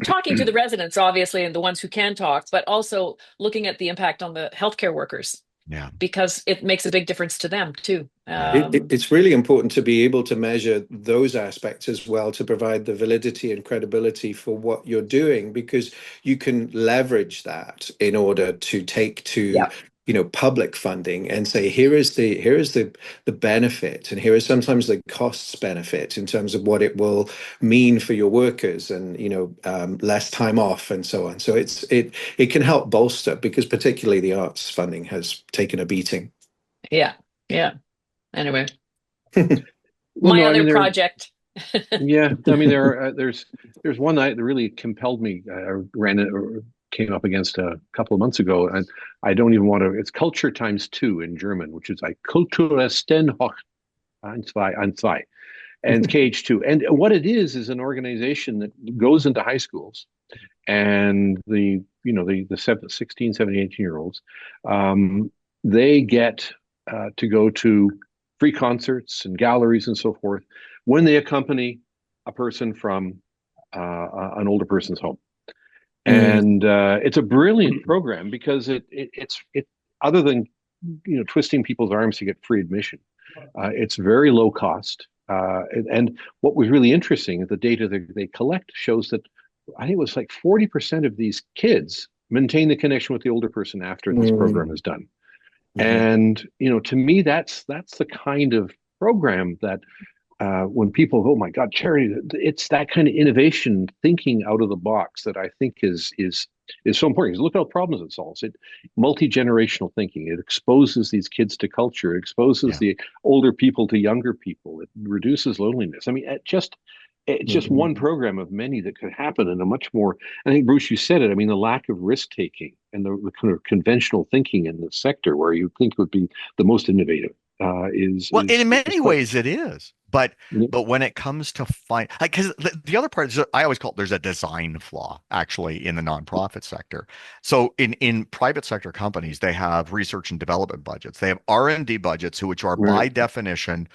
talking to the residents, obviously, and the ones who can talk, but also looking at the impact on the healthcare workers. Yeah. Because it makes a big difference to them too. It's really important to be able to measure those aspects as well, to provide the validity and credibility for what you're doing, because you can leverage that in order to take to public funding and say, here is the benefit, and here is sometimes the costs benefit in terms of what it will mean for your workers, and less time off and so on. So it can help bolster, because particularly the arts funding has taken a beating. Yeah. Anyway, Well, my other project. Yeah, I mean there's one that really compelled me. I came up against a couple of months ago, and I don't even want to. It's culture times 2 in German, which is like Kulturisten hoch 1, 2, 1, 2, and KH2. And what it is an organization that goes into high schools, and the 16, 17, 18-year-olds, they get to go to free concerts and galleries and so forth when they accompany a person from an older person's home. And it's a brilliant program, because it's other than twisting people's arms to get free admission, it's very low cost. And what was really interesting is the data that they collect shows that I think it was like 40% of these kids maintain the connection with the older person after this program is done. And to me, that's the kind of program that when people, oh my God, charity, it's that kind of innovation, thinking out of the box, that I think is so important. Because look at problems it solves. It multi-generational thinking. It exposes these kids to culture. It exposes the older people to younger people. It reduces loneliness. I mean, it's just one program of many that could happen in a much more. I think, Bruce, you said it. I mean, the lack of risk taking and the kind of conventional thinking in the sector, where you think would be the most innovative, in many ways it is. But when it comes to because the other part is, I always call it, there's a design flaw actually in the nonprofit sector. So in private sector companies, they have research and development budgets. They have R&D budgets, which are by definition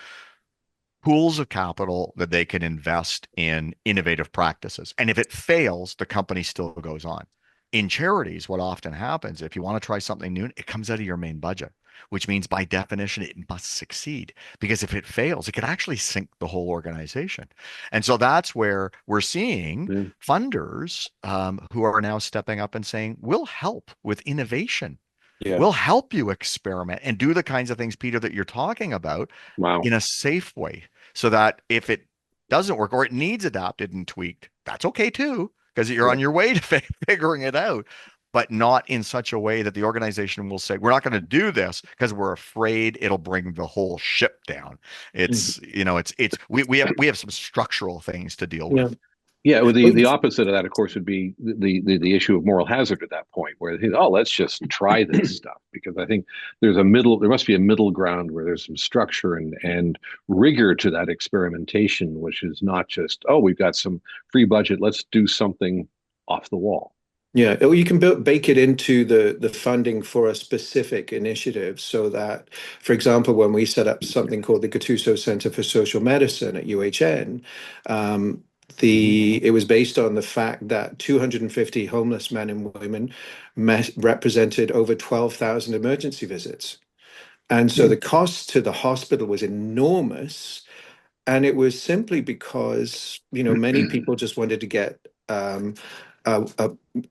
pools of capital that they can invest in innovative practices. And if it fails, the company still goes on. In charities, what often happens, if you want to try something new, it comes out of your main budget, which means by definition, it must succeed, because if it fails, it could actually sink the whole organization. And so that's where we're seeing funders who are now stepping up and saying, we'll help with innovation. Yeah. We'll help you experiment and do the kinds of things, Peter, that you're talking about in a safe way, so that if it doesn't work or it needs adapted and tweaked, that's okay too, because you're on your way to figuring it out, but not in such a way that the organization will say, we're not going to do this because we're afraid it'll bring the whole ship down. It's, we have some structural things to deal with. Yeah, well, the opposite of that, of course, would be the issue of moral hazard at that point, where they think, oh, let's just try this stuff, because I think there must be a middle ground where there's some structure and rigor to that experimentation, which is not just, oh, we've got some free budget, let's do something off the wall. Yeah, or you can bake it into the funding for a specific initiative, so that, for example, when we set up something called the Gattuso Center for Social Medicine at UHN, it was based on the fact that 250 homeless men and women represented over 12,000 emergency visits. And so the cost to the hospital was enormous. And it was simply because, many people just wanted to get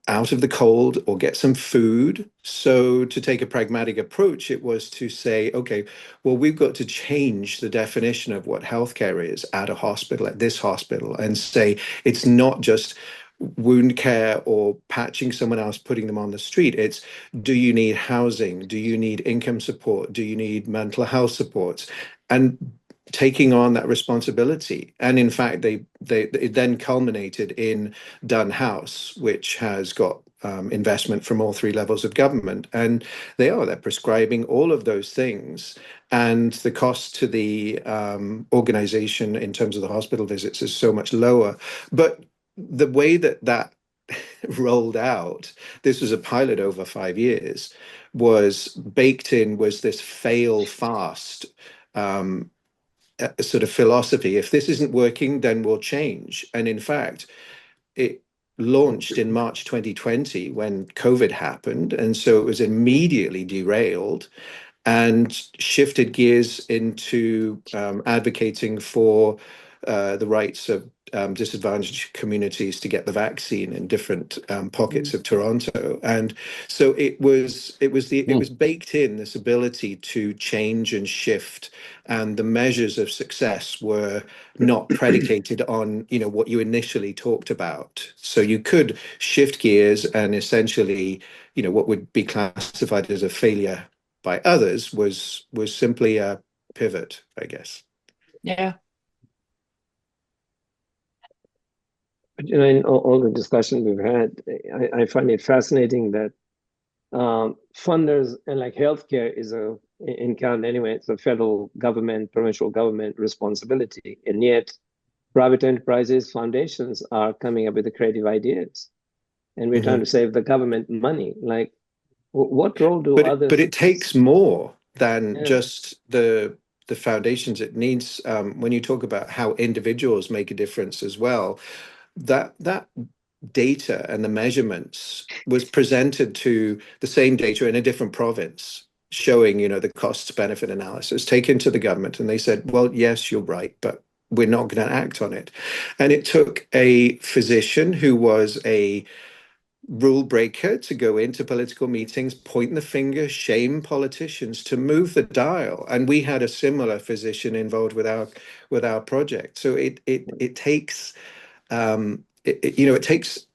out of the cold or get some food. So to take a pragmatic approach, it was to say, okay, well, we've got to change the definition of what healthcare is at a hospital, at this hospital, and say it's not just wound care or patching someone else, putting them on the street. It's, do you need housing? Do you need income support? Do you need mental health supports? And taking on that responsibility. And in fact, it then culminated in Dunn House, which has got investment from all 3 levels of government. And they're prescribing all of those things. And the cost to the organization in terms of the hospital visits is so much lower. But the way that rolled out, this was a pilot over 5 years, was baked in was this fail fast sort of philosophy. If this isn't working, then we'll change. And in fact, it launched in March 2020 when COVID happened. And so it was immediately derailed and shifted gears into advocating for the rights of disadvantaged communities to get the vaccine in different pockets of Toronto. And so it was baked in, this ability to change and shift, and the measures of success were not predicated on what you initially talked about. So you could shift gears, and essentially what would be classified as a failure by others was simply a pivot, I guess. Yeah. In all the discussion we've had, I find it fascinating that funders, and like healthcare is in Canada anyway, it's a federal government, provincial government responsibility, and yet private enterprises, foundations are coming up with the creative ideas, and we're trying to save the government money. Like, what role do others? But it takes more than just the foundations. It needs when you talk about how individuals make a difference as well. That data and the measurements was presented to the same data in a different province, showing the cost benefit analysis taken to the government, and they said, well, yes, you're right, but we're not going to act on it. And it took a physician who was a rule breaker to go into political meetings, point the finger, shame politicians to move the dial. And we had a similar physician involved with our project. So it takes it takes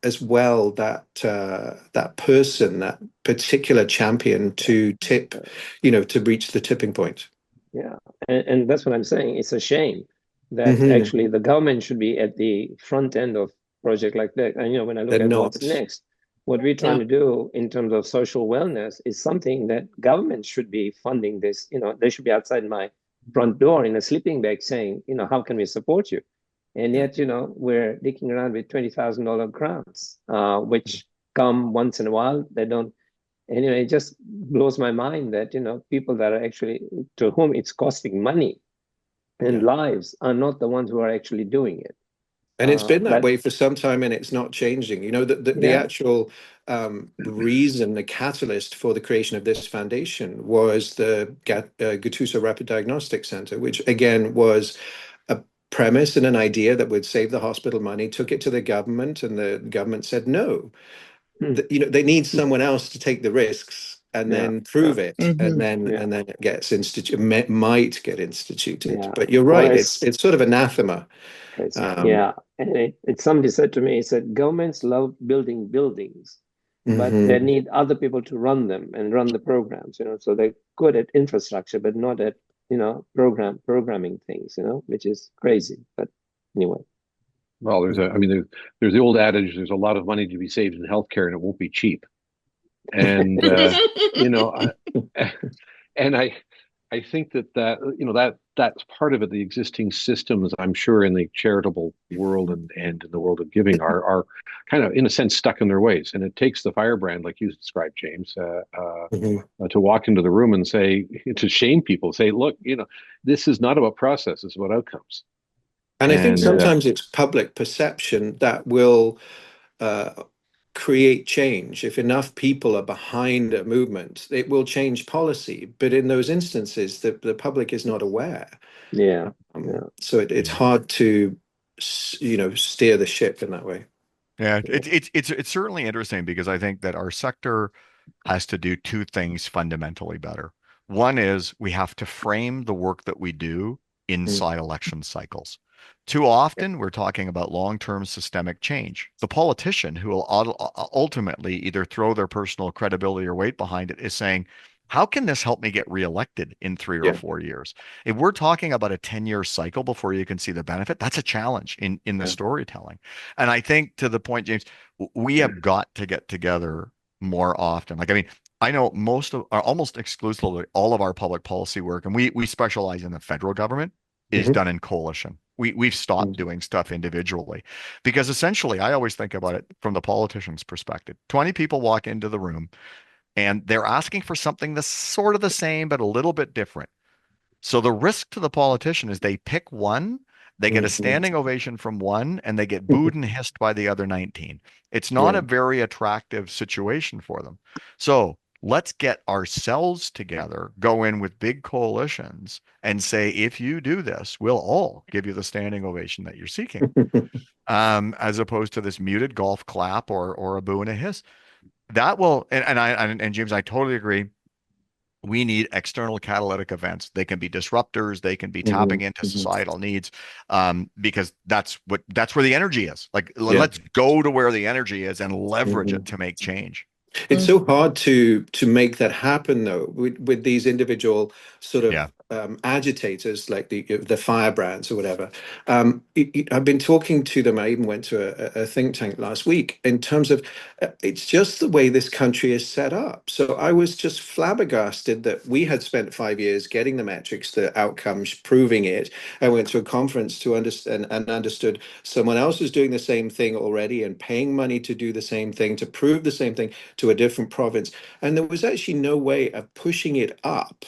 as well that person, that particular champion to reach the tipping point. Yeah, and that's what I'm saying. It's a shame that actually the government should be at the front end of project like that. And when I look at what's next, what we're trying to do in terms of social wellness is something that government should be funding this. They should be outside my front door in a sleeping bag saying, how can we support you? And yet, we're dicking around with $20,000 grants, which come once in a while. They don't. And it just blows my mind that people that are actually, to whom it's costing money and lives, are not the ones who are actually doing it. And it's been that way for some time, and it's not changing. The actual reason, the catalyst for the creation of this foundation was the Gattuso Rapid Diagnostic Center, which again was a premise and an idea that would save the hospital money, took it to the government, and the government said no. They need someone else to take the risks and then prove it, and then it gets might get instituted. But you're right, it's sort of anathema. And somebody said to me, he said, governments love building buildings, but they need other people to run them and run the programs, so they're good at infrastructure, but not at, programming things, which is crazy. But anyway. Well, there's the old adage, there's a lot of money to be saved in healthcare and it won't be cheap. And, and I think that's part of it. The existing systems, I'm sure, in the charitable world and in the world of giving are kind of, in a sense, stuck in their ways. And it takes the firebrand, like you described, James, to walk into the room and say, to shame people, say, look, this is not about process, it's about outcomes. And I think sometimes it's public perception that will create change. If enough people are behind a movement, it will change policy. But in those instances, the public is not aware. So it's hard to, steer the ship in that way. Yeah, it's certainly interesting, because I think that our sector has to do two things fundamentally better. One is we have to frame the work that we do inside election cycles. Too often, we're talking about long-term systemic change. The politician who will ultimately either throw their personal credibility or weight behind it is saying, how can this help me get reelected in 3 or 4 years? If we're talking about a 10-year cycle before you can see the benefit, that's a challenge in the storytelling. And I think, to the point, James, we have got to get together more often. I know almost exclusively all of our public policy work, and we specialize in the federal government, is done in coalition. we've stopped doing stuff individually, because essentially I always think about it from the politician's perspective. 20 people walk into the room and they're asking for something that's sort of the same, but a little bit different. So the risk to the politician is they pick one, they get a standing ovation from one, and they get booed and hissed by the other 19. It's not a very attractive situation for them. So let's get ourselves together, go in with big coalitions, and say, if you do this, we'll all give you the standing ovation that you're seeking, as opposed to this muted golf clap or a boo and a hiss. That will, and James, I totally agree. We need external catalytic events. They can be disruptors. They can be tapping into societal needs, because that's where the energy is. Like, let's go to where the energy is and leverage it to make change. It's so hard to make that happen, though, with these individual sort of agitators, like the firebrands or whatever. I've been talking to them. I even went to a think tank last week, in terms of it's just the way this country is set up. So I was just flabbergasted that we had spent 5 years getting the metrics, the outcomes, proving it. I went to a conference to understand and understood someone else was doing the same thing already and paying money to do the same thing, to prove the same thing to a different province. And there was actually no way of pushing it up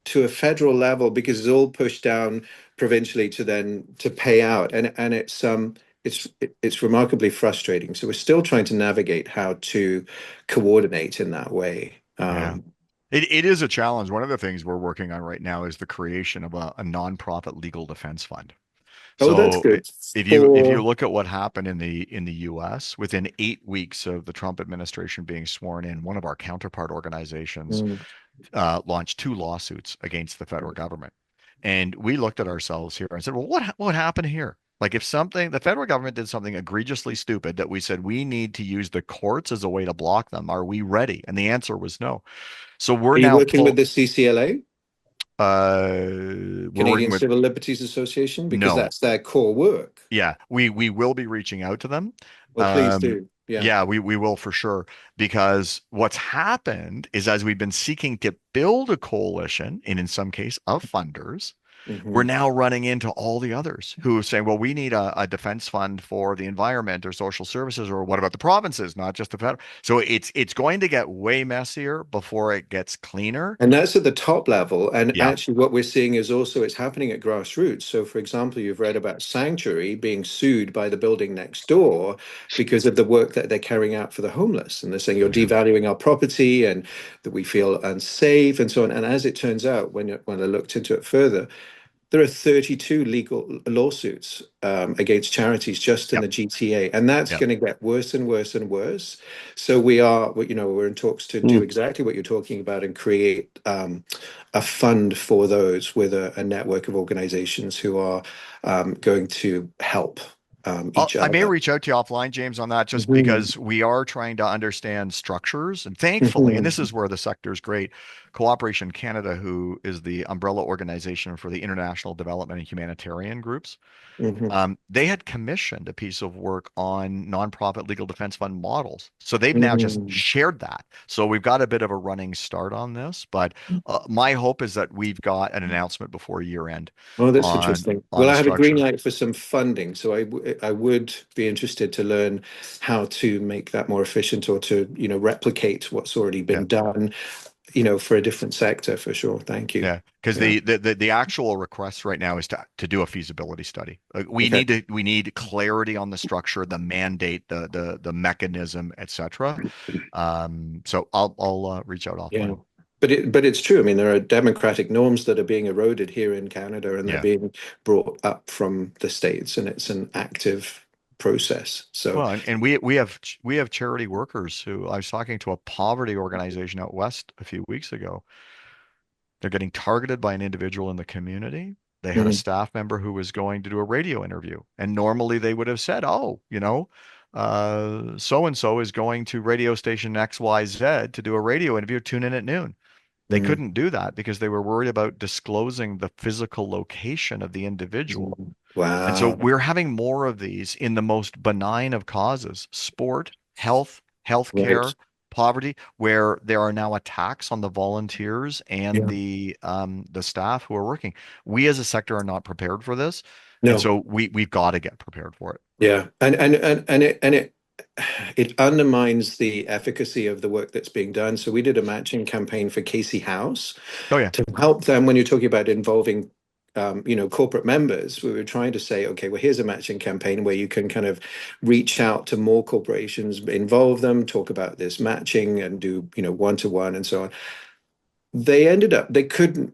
to a federal level, because it's all pushed down provincially to pay out. And it's remarkably frustrating. So we're still trying to navigate how to coordinate in that way. It is a challenge. One of the things we're working on right now is the creation of a nonprofit legal defense fund. So that's good. If you look at what happened in the US, within 8 weeks of the Trump administration being sworn in, one of our counterpart organizations launched 2 lawsuits against the federal government. And we looked at ourselves here and said, well, what happened here? Like, if the federal government did something egregiously stupid that we said we need to use the courts as a way to block them, are we ready? And the answer was no. So we're now working with the CCLA? Canadian with Civil Liberties Association, because that's their core work. Yeah, we will be reaching out to them. Well, please do. Yeah, we will for sure, because what's happened is, as we've been seeking to build a coalition, and in some case of funders, we're now running into all the others who are saying, well, we need a defense fund for the environment or social services, or what about the provinces, not just the federal? So it's going to get way messier before it gets cleaner. And that's at the top level. And actually what we're seeing is also it's happening at grassroots. So, for example, you've read about Sanctuary being sued by the building next door because of the work that they're carrying out for the homeless. And they're saying, you're devaluing our property and that we feel unsafe and so on. And as it turns out, when I looked into it further, there are 32 legal lawsuits against charities just in the GTA, and that's going to get worse and worse and worse. So we're in talks to do exactly what you're talking about and create a fund for those, with a network of organizations who are going to help each other. I may reach out to you offline, James, on that, just because we are trying to understand structures. And thankfully, and this is where the sector is great, Cooperation Canada, who is the umbrella organization for the international development and humanitarian groups, they had commissioned a piece of work on nonprofit legal defense fund models. So they've now just shared that. So we've got a bit of a running start on this, but my hope is that we've got an announcement before year end. Oh, that's interesting. Well, I have a green light for some funding, so I would be interested to learn how to make that more efficient, or to replicate what's already been done, for a different sector, for sure. Thank you. Yeah, because the actual request right now is to do a feasibility study. We need clarity on the structure, the mandate, the mechanism, etc. So I'll reach out offline. But it's true. I mean, there are democratic norms that are being eroded here in Canada, and they're being brought up from the States, and it's an active process. So, well, and we have charity workers who, I was talking to a poverty organization out west a few weeks ago. They're getting targeted by an individual in the community. They had a staff member who was going to do a radio interview, and normally they would have said, so and so is going to radio station XYZ to do a radio interview. Tune in at noon. They couldn't do that because they were worried about disclosing the physical location of the individual. Wow. And so we're having more of these in the most benign of causes: sport, healthcare, poverty, where there are now attacks on the volunteers and the staff who are working. We as a sector are not prepared for this. No. And so we've got to get prepared for it. Yeah, and it undermines the efficacy of the work that's being done. So we did a matching campaign for Casey House to help them when you're talking about involving corporate members. We were trying to say, okay, well, here's a matching campaign where you can kind of reach out to more corporations, involve them, talk about this matching and do, one-to-one and so on. They ended up, they couldn't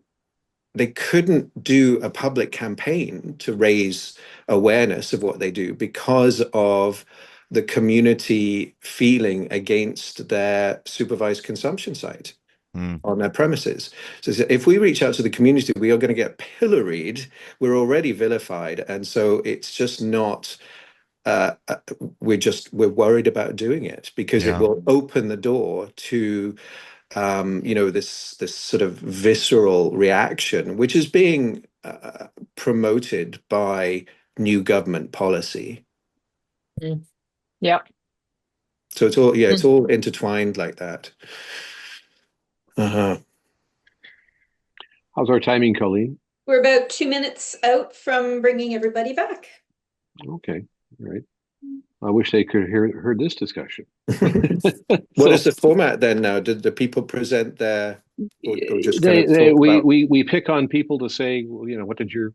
do a public campaign to raise awareness of what they do because of the community feeling against their supervised consumption site on their premises. So if we reach out to the community, we are going to get pilloried. We're already vilified. And so it's just not, we're worried about doing it because it will open the door to this sort of visceral reaction, which is being promoted by new government policy. Yeah. So it's all intertwined like that. How's our timing, Colleen? We're about 2 minutes out from bringing everybody back. Okay, all right. I wish they could heard this discussion. What is the format then now? Did the people present their or just we pick on people to say, well, what did your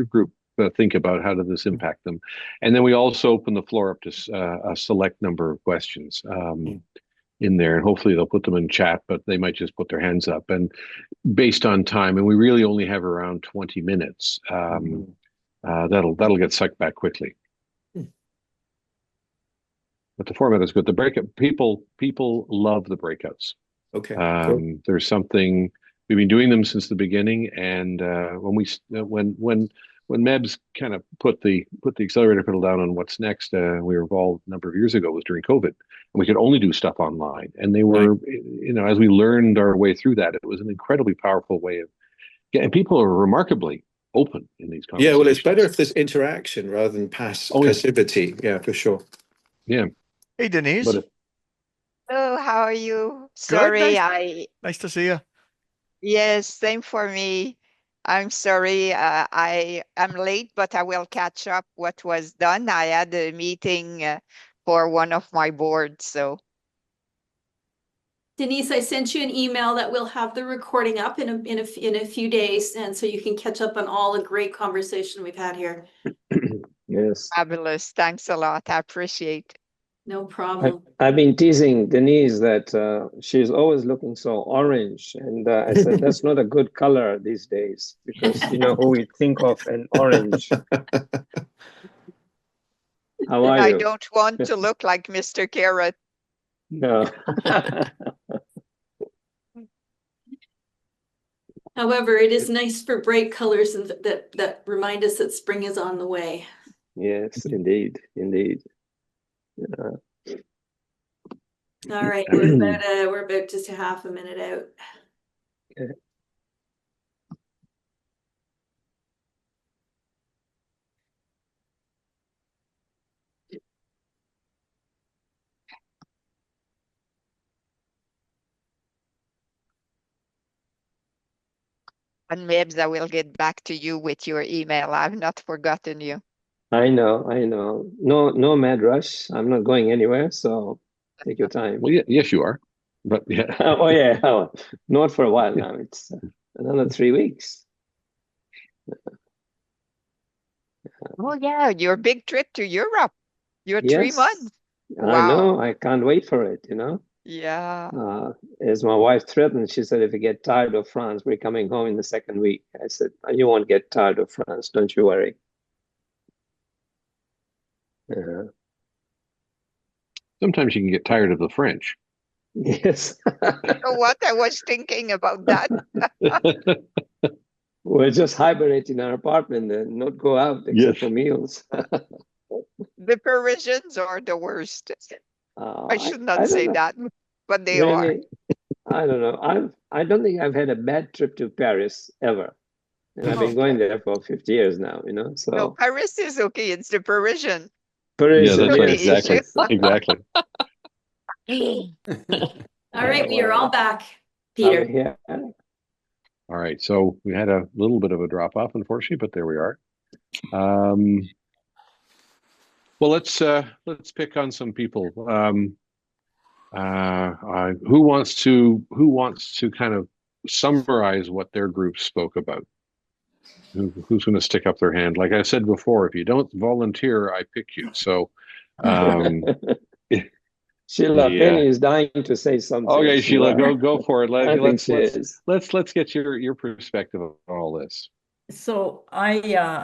group think about? How did this impact them? And then we also open the floor up to a select number of questions in there, and hopefully they'll put them in chat, but they might just put their hands up. And based on time, and we really only have around 20 minutes, that'll get sucked back quickly. But the format is good. The breakout people love the breakouts. Okay. Cool. There's something we've been doing them since the beginning, and when Mebs kind of put the accelerator pedal down on what's next, we were involved a number of years ago, was during COVID, and we could only do stuff online. And they were, as we learned our way through that, it was an incredibly powerful way of and people are remarkably open in these conversations. Yeah, well, it's better if there's interaction rather than passivity. Yeah, for sure. Yeah. Hey, Denise. Hello, how are you? Sorry, nice to see you. Yes, same for me. I'm sorry, I am late, but I will catch up what was done. I had a meeting for one of my boards, so. Denise, I sent you an email that we'll have the recording up in a few days, and so you can catch up on all the great conversation we've had here. Yes. Fabulous. Thanks a lot. I appreciate it. No problem. I've been teasing Denise that she's always looking so orange. And I said, that's not a good color these days because you know who we think of an orange. How are you? I don't want to look like Mr. Carrot. No. However, it is nice for bright colors and that remind us that spring is on the way. Yes, indeed. All right, we're about just a half a minute out. Okay. And Mebs, I will get back to you with your email. I've not forgotten you. I know. No mad rush. I'm not going anywhere, so take your time. Well, yes, you are. But yeah. Oh yeah. Oh, not for a while now. It's another 3 weeks. Oh yeah, your big trip to Europe. Your 3 months. Wow. I know. I can't wait for it. Yeah. As my wife threatened, she said, if you get tired of France, we're coming home in the second week. I said, you won't get tired of France. Don't you worry. Sometimes you can get tired of the French. Yes. You know what? I was thinking about that. We'll just hibernate in our apartment and not go out except for meals. The Parisians are the worst. I should not say that, but they really, are. I don't know. I don't think I've had a bad trip to Paris ever. And I've been going there for 50 years now, So no, Paris is okay. It's the Parisian. Yeah, that's right. Exactly. All right, we are all back, Peter. Yeah. All right, so we had a little bit of a drop off, unfortunately, but there we are. Well, let's pick on some people. Who wants to kind of summarize what their group spoke about? Who's going to stick up their hand? Like I said before, if you don't volunteer, I pick you. So, Sheila, yeah. Penny is dying to say something. Okay, Sheila, go for it. I think she is. Let's get your perspective of all this. So I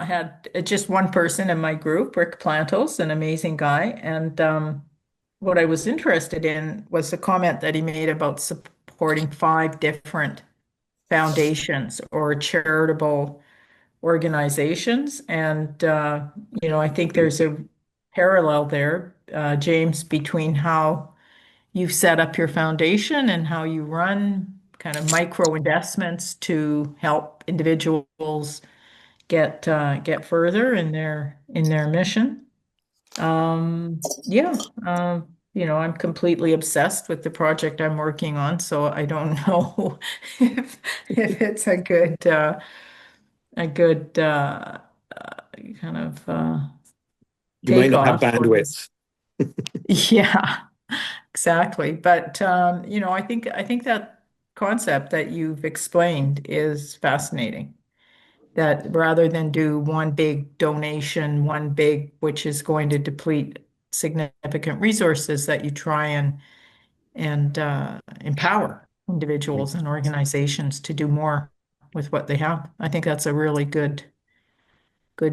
had just one person in my group, Rick Plantos, an amazing guy. And what I was interested in was the comment that he made about supporting 5 different foundations or charitable organizations. And, I think there's a parallel there, James, between how you've set up your foundation and how you run kind of micro investments to help individuals get further in their mission. I'm completely obsessed with the project I'm working on, so I don't know if it's a good kind of You might not have takeoff. bandwidth. Yeah, exactly. But I think that concept that you've explained is fascinating. That rather than do one big donation, which is going to deplete significant resources, that you try and empower individuals and organizations to do more with what they have. I think that's a really good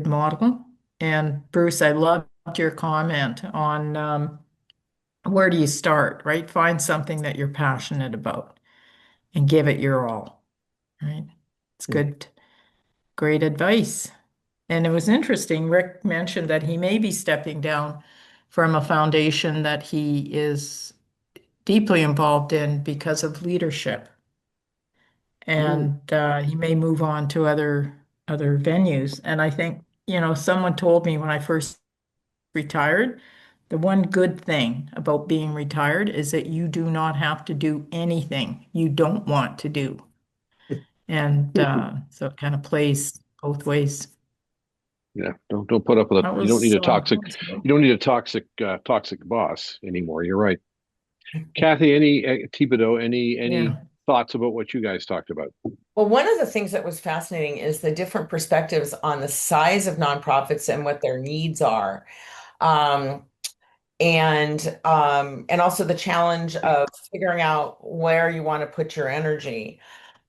model. And Bruce, I loved your comment on where do you start, right? Find something that you're passionate about and give it your all, right? It's good, great advice. And it was interesting, Rick mentioned that he may be stepping down from a foundation that he is deeply involved in because of leadership. And he may move on to other venues. And I think, someone told me when I first retired, the one good thing about being retired is that you do not have to do anything you don't want to do. And so it kind of plays both ways. Yeah, don't put up with it. You don't need a toxic boss anymore. You're right. Kathy, any thoughts about what you guys talked about? Well, one of the things that was fascinating is the different perspectives on the size of nonprofits and what their needs are. And also the challenge of figuring out where you want to put your energy.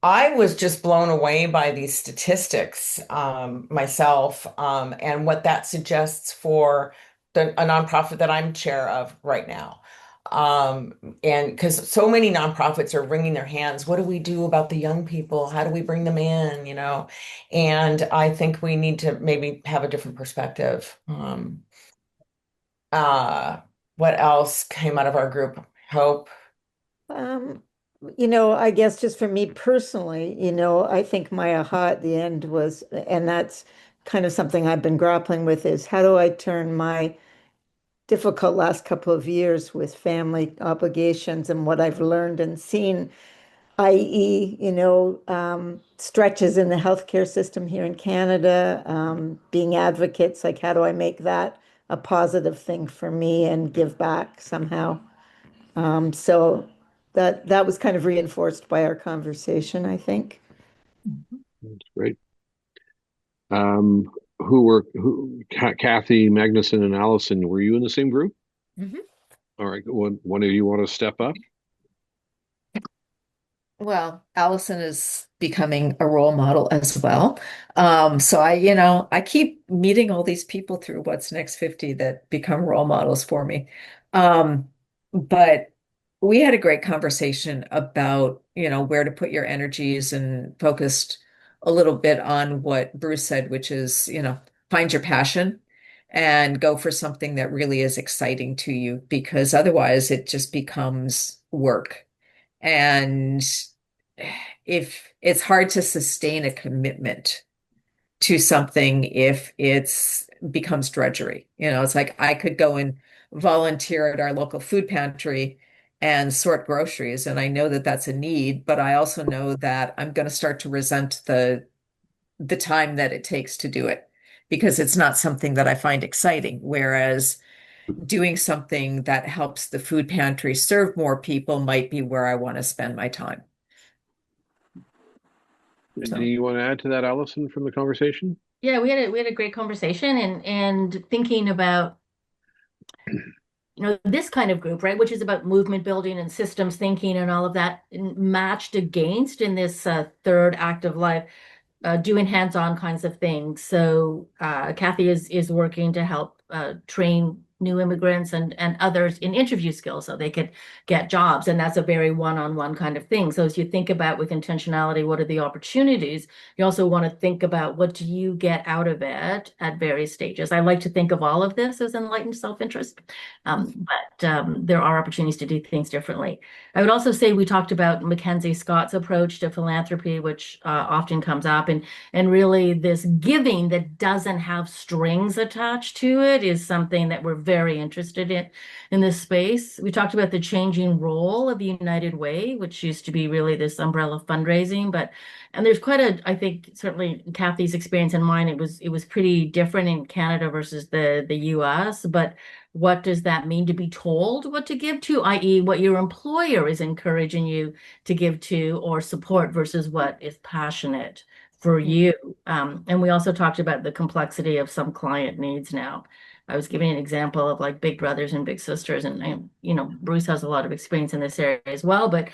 I was just blown away by these statistics myself, and what that suggests for a nonprofit that I'm chair of right now. And because so many nonprofits are wringing their hands, what do we do about the young people? How do we bring them in, And I think we need to maybe have a different perspective. What else came out of our group? Hope. I guess just for me personally, I think my aha at the end was, and that's kind of something I've been grappling with, is how do I turn my difficult last couple of years with family obligations and what I've learned and seen, i.e., stretches in the healthcare system here in Canada, being advocates, like how do I make that a positive thing for me and give back somehow? So that was kind of reinforced by our conversation, I think. That's great. Kathy, Magnuson, and Alison, were you in the same group? Mm-hmm. All right. One of you want to step up? Well, Alison is becoming a role model as well. So I keep meeting all these people through What's Next 50 that become role models for me. But we had a great conversation about, where to put your energies, and focused a little bit on what Bruce said, which is, find your passion and go for something that really is exciting to you, because otherwise it just becomes work. And if it's hard to sustain a commitment to something if it's becomes drudgery. It's like I could go and volunteer at our local food pantry and sort groceries, and I know that that's a need, but I also know that I'm going to start to resent the time that it takes to do it. because it's not something that I find exciting. Whereas doing something that helps the food pantry serve more people might be where I want to spend my time. Do you want to add to that, Alison, from the conversation? Yeah, we had a great conversation and thinking about this kind of group, right, which is about movement building and systems thinking and all of that, matched against in this third active life, doing hands-on kinds of things. So Kathy is working to help train new immigrants and others in interview skills so they could get jobs. And that's a very one-on-one kind of thing. So as you think about with intentionality, what are the opportunities? You also want to think about what do you get out of it at various stages. I like to think of all of this as enlightened self-interest, but there are opportunities to do things differently. I would also say we talked about Mackenzie Scott's approach to philanthropy, which often comes up, and really this giving that doesn't have strings attached to it is something that we're very interested in this space. We talked about the changing role of the United Way, which used to be really this umbrella fundraising, and there's quite I think certainly Kathy's experience and mine, it was pretty different in Canada versus the US, but what does that mean to be told what to give to, i.e. what your employer is encouraging you to give to or support versus what is passionate for you. And we also talked about the complexity of some client needs now. I was giving an example of like big brothers and big sisters, and Bruce has a lot of experience in this area as well, but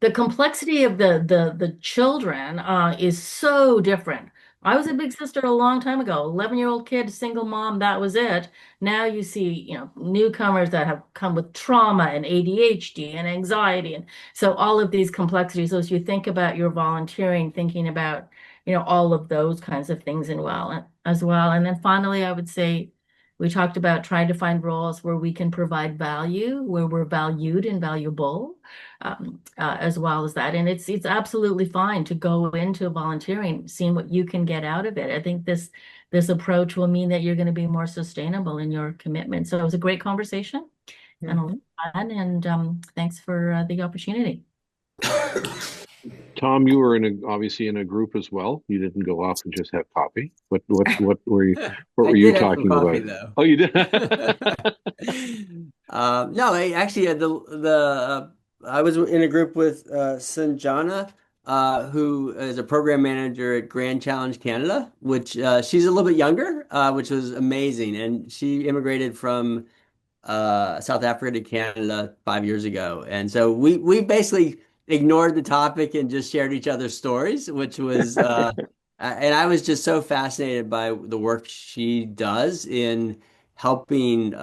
the complexity of the children is so different. I was a big sister a long time ago, 11-year-old kid, single mom, that was it. Now you see, newcomers that have come with trauma and ADHD and anxiety. And so all of these complexities, so as you think about your volunteering, thinking about, all of those kinds of things as well. And then finally, I would say, we talked about trying to find roles where we can provide value, where we're valued and valuable, as well as that. And it's absolutely fine to go into volunteering, seeing what you can get out of it. I think this approach will mean that you're going to be more sustainable in your commitment. So it was a great conversation and a lot of fun. And thanks for the opportunity. Tom, you were obviously in a group as well. You didn't go off and just have coffee. What were you? What were you talking about? Though. Oh, you did. No, actually, I was in a group with Sanjana, who is a program manager at Grand Challenge Canada, which she's a little bit younger, which was amazing, and she immigrated from South Africa to Canada 5 years ago, and so we basically ignored the topic and just shared each other's stories, which was and I was just so fascinated by the work she does in helping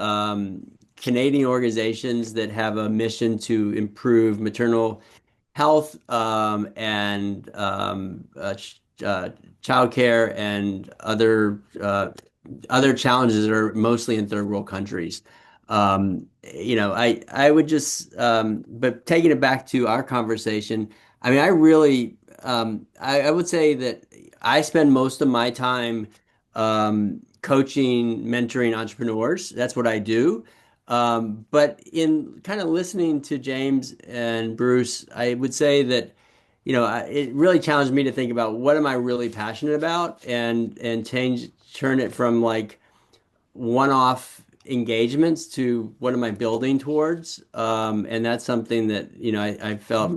Canadian organizations that have a mission to improve maternal health and childcare and other challenges that are mostly in third world countries. I would just, but taking it back to our conversation, I mean, I really, I would say that I spend most of my time coaching, mentoring entrepreneurs. That's what I do. But in kind of listening to James and Bruce, I would say that, it really challenged me to think about what am I really passionate about and turn it from like one-off engagements to what am I building towards? And that's something that, I felt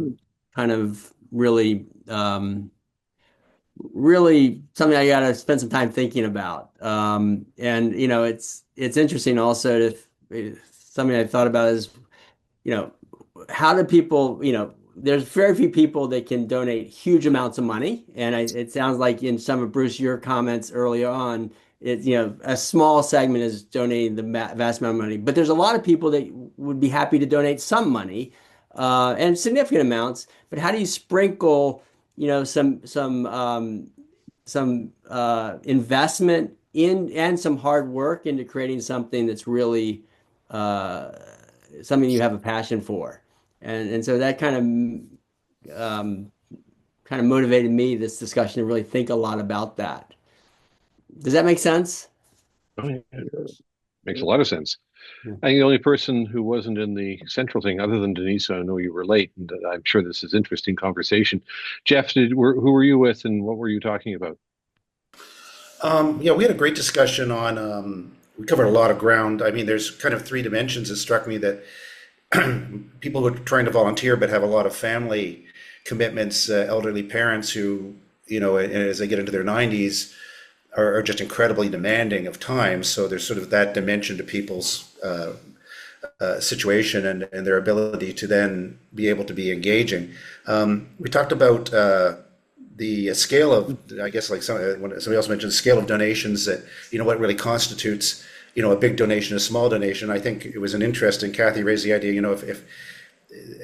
kind of really something I got to spend some time thinking about. And, it's interesting also something I thought about is, how do people, there's very few people that can donate huge amounts of money. And it sounds like in some of Bruce, your comments early on, a small segment is donating the vast amount of money, but there's a lot of people that would be happy to donate some money and significant amounts. But how do you sprinkle, some investment in and some hard work into creating something that's really something you have a passion for, and so that kind of motivated me, this discussion, to really think a lot about that. Does that make sense? Oh, yeah. Makes a lot of sense. I think the only person who wasn't in the central thing, other than Denise, I know you were late, and I'm sure this is interesting conversation. Jeff, who were you with, and what were you talking about? Yeah, we had a great discussion on. We covered a lot of ground. I mean, there's kind of three dimensions. It struck me that people who are trying to volunteer but have a lot of family commitments, elderly parents who, as they get into their 90s, are just incredibly demanding of time. So there's sort of that dimension to people's situation and their ability to then be able to be engaging. We talked about the scale of, I guess, like when somebody else mentioned, scale of donations, that, what really constitutes, a big donation, a small donation. I think it was an interesting, Kathy raised the idea, if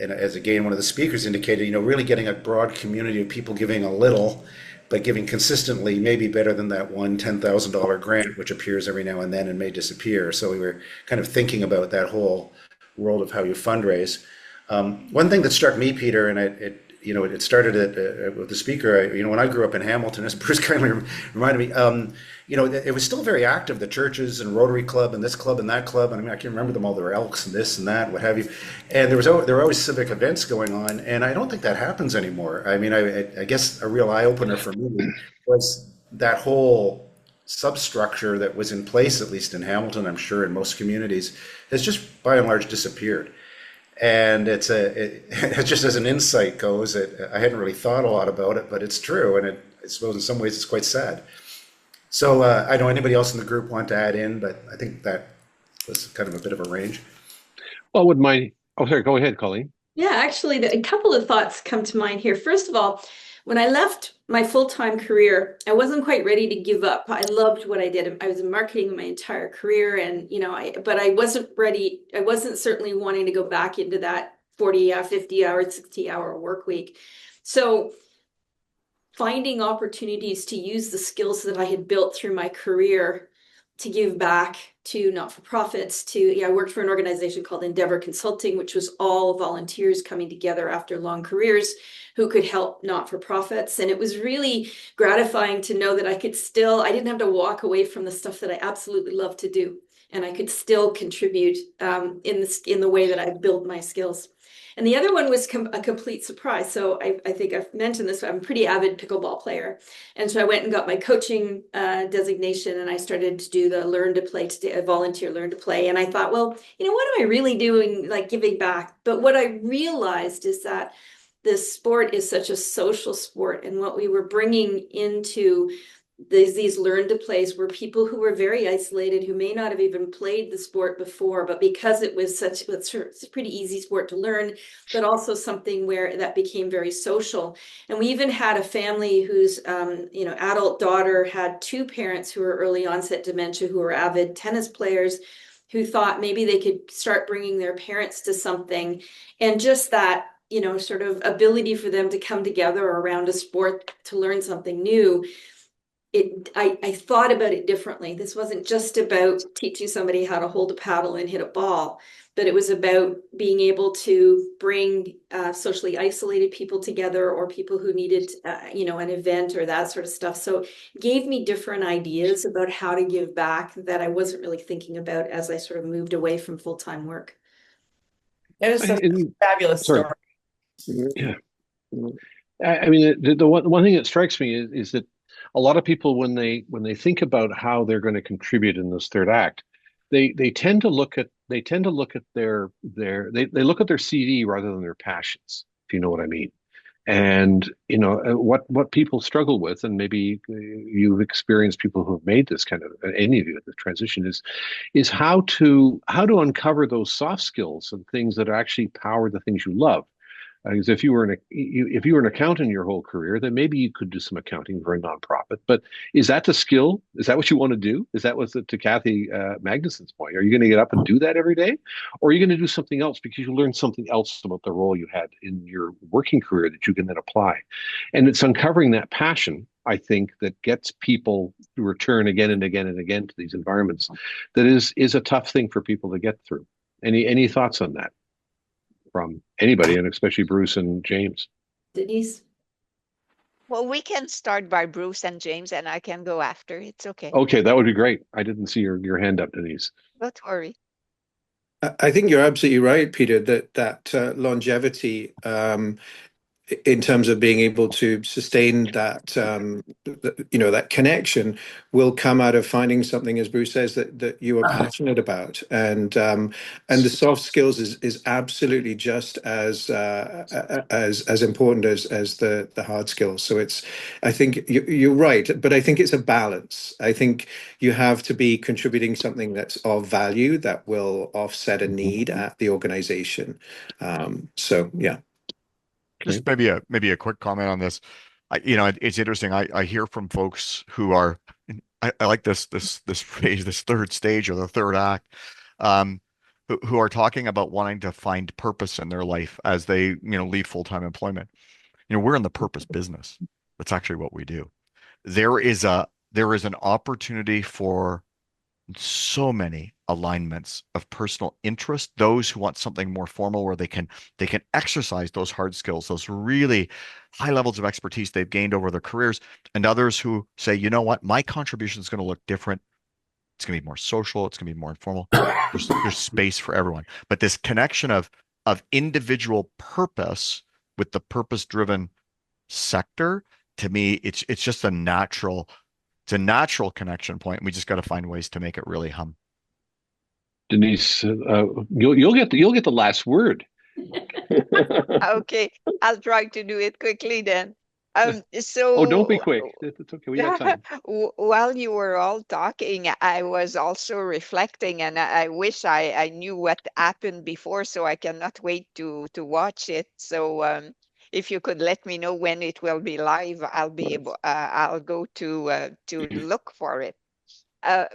and as again, one of the speakers indicated, really getting a broad community of people giving a little, but giving consistently, maybe better than that one $10,000 grant, which appears every now and then and may disappear. So we were kind of thinking about that whole world of how you fundraise. One thing that struck me, Peter, and it started with the speaker. When I grew up in Hamilton, as Bruce kindly reminded me, it was still very active. The churches and Rotary Club and this club and that club. And I mean, I can remember them all. There were Elks and this and that, what have you. And there were always civic events going on. And I don't think that happens anymore. I mean, I guess a real eye opener for me was that whole substructure that was in place, at least in Hamilton, I'm sure in most communities, has just by and large disappeared. And it's just as an insight goes, I hadn't really thought a lot about it, but it's true. And I suppose in some ways it's quite sad. So I don't know anybody else in the group want to add in, but I think that was kind of a bit of a range. Well, sorry, go ahead, Colleen. Yeah, actually, a couple of thoughts come to mind here. First of all, when I left my full-time career, I wasn't quite ready to give up. I loved what I did. I was in marketing my entire career, and but I wasn't ready. I wasn't certainly wanting to go back into that 40, 50-hour, 60-hour work week. So finding opportunities to use the skills that I had built through my career to give back to not-for-profits, I worked for an organization called Endeavor Consulting, which was all volunteers coming together after long careers who could help not-for-profits. And it was really gratifying to know that I didn't have to walk away from the stuff that I absolutely love to do. And I could still contribute in the way that I built my skills. And the other one was a complete surprise. So I think I've mentioned this, I'm a pretty avid pickleball player. And so I went and got my coaching designation, and I started to do the learn to play, volunteer learn to play. And I thought, well, what am I really doing, like giving back? But what I realized is that this sport is such a social sport. And what we were bringing into these learn to plays were people who were very isolated, who may not have even played the sport before, but because it was it's a pretty easy sport to learn, but also something where that became very social. And we even had a family whose adult daughter had two parents who were early onset dementia, who were avid tennis players, who thought maybe they could start bringing their parents to something. And just that sort of ability for them to come together around a sport to learn something new. I thought about it differently. This wasn't just about teaching somebody how to hold a paddle and hit a ball, but it was about being able to bring socially isolated people together, or people who needed, an event or that sort of stuff. So it gave me different ideas about how to give back that I wasn't really thinking about as I sort of moved away from full-time work. It is a fabulous story. Yeah. I mean, the one thing that strikes me is that a lot of people, when they think about how they're going to contribute in this third act, they tend to look at their CV rather than their passions, if you know what I mean. And what people struggle with, and maybe you've experienced people who have made this kind of, any of you, the transition is how to uncover those soft skills and things that actually power the things you love. Because if you were an accountant your whole career, then maybe you could do some accounting for a nonprofit. But is that the skill? Is that what you want to do? Is that what's to Kathy Magnuson's point? Are you going to get up and do that every day, or are you going to do something else because you learned something else about the role you had in your working career that you can then apply? And it's uncovering that passion, I think, that gets people to return again and again and again to these environments. That is a tough thing for people to get through. Any thoughts on that from anybody, and especially Bruce and James? Denise? Well, we can start by Bruce and James, and I can go after. It's okay. Okay, that would be great. I didn't see your hand up, Denise. Don't worry. I think you're absolutely right, Peter, that longevity in terms of being able to sustain that, that connection will come out of finding something, as Bruce says, that you are passionate about. And the soft skills is absolutely just as important as the hard skills. So I think you're right, but I think it's a balance. I think you have to be contributing something that's of value that will offset a need at the organization. So yeah. Just maybe a quick comment on this. It's interesting. I hear from folks who are, I like this phrase, this third stage or the third act, who are talking about wanting to find purpose in their life as they, leave full-time employment. We're in the purpose business. That's actually what we do. There is an opportunity for so many alignments of personal interest, those who want something more formal where they can exercise those hard skills, those really high levels of expertise they've gained over their careers, and others who say, you know what, my contribution is going to look different. It's going to be more social, it's going to be more informal. There's space for everyone. But this connection of individual purpose with the purpose-driven sector, to me, it's just a natural connection point. We just got to find ways to make it really hum. Denise, you'll get the last word. Okay, I'll try to do it quickly then. Oh, don't be quick. It's okay. We got time. While you were all talking, I was also reflecting, and I wish I knew what happened before, so I cannot wait to watch it. So if you could let me know when it will be live, I'll be able. I'll go to look for it.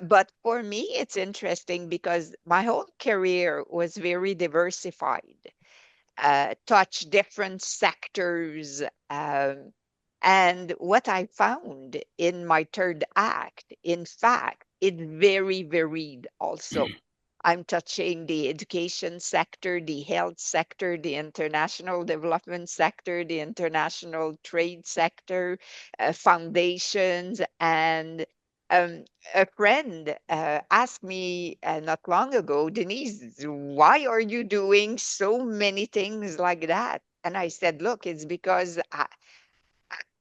But for me, it's interesting because my whole career was very diversified, touch different sectors. And what I found in my third act, in fact, it's very varied also. I'm touching the education sector, the health sector, the international development sector, the international trade sector, foundations. And a friend asked me not long ago, Denise, why are you doing so many things like that? And I said, look, it's because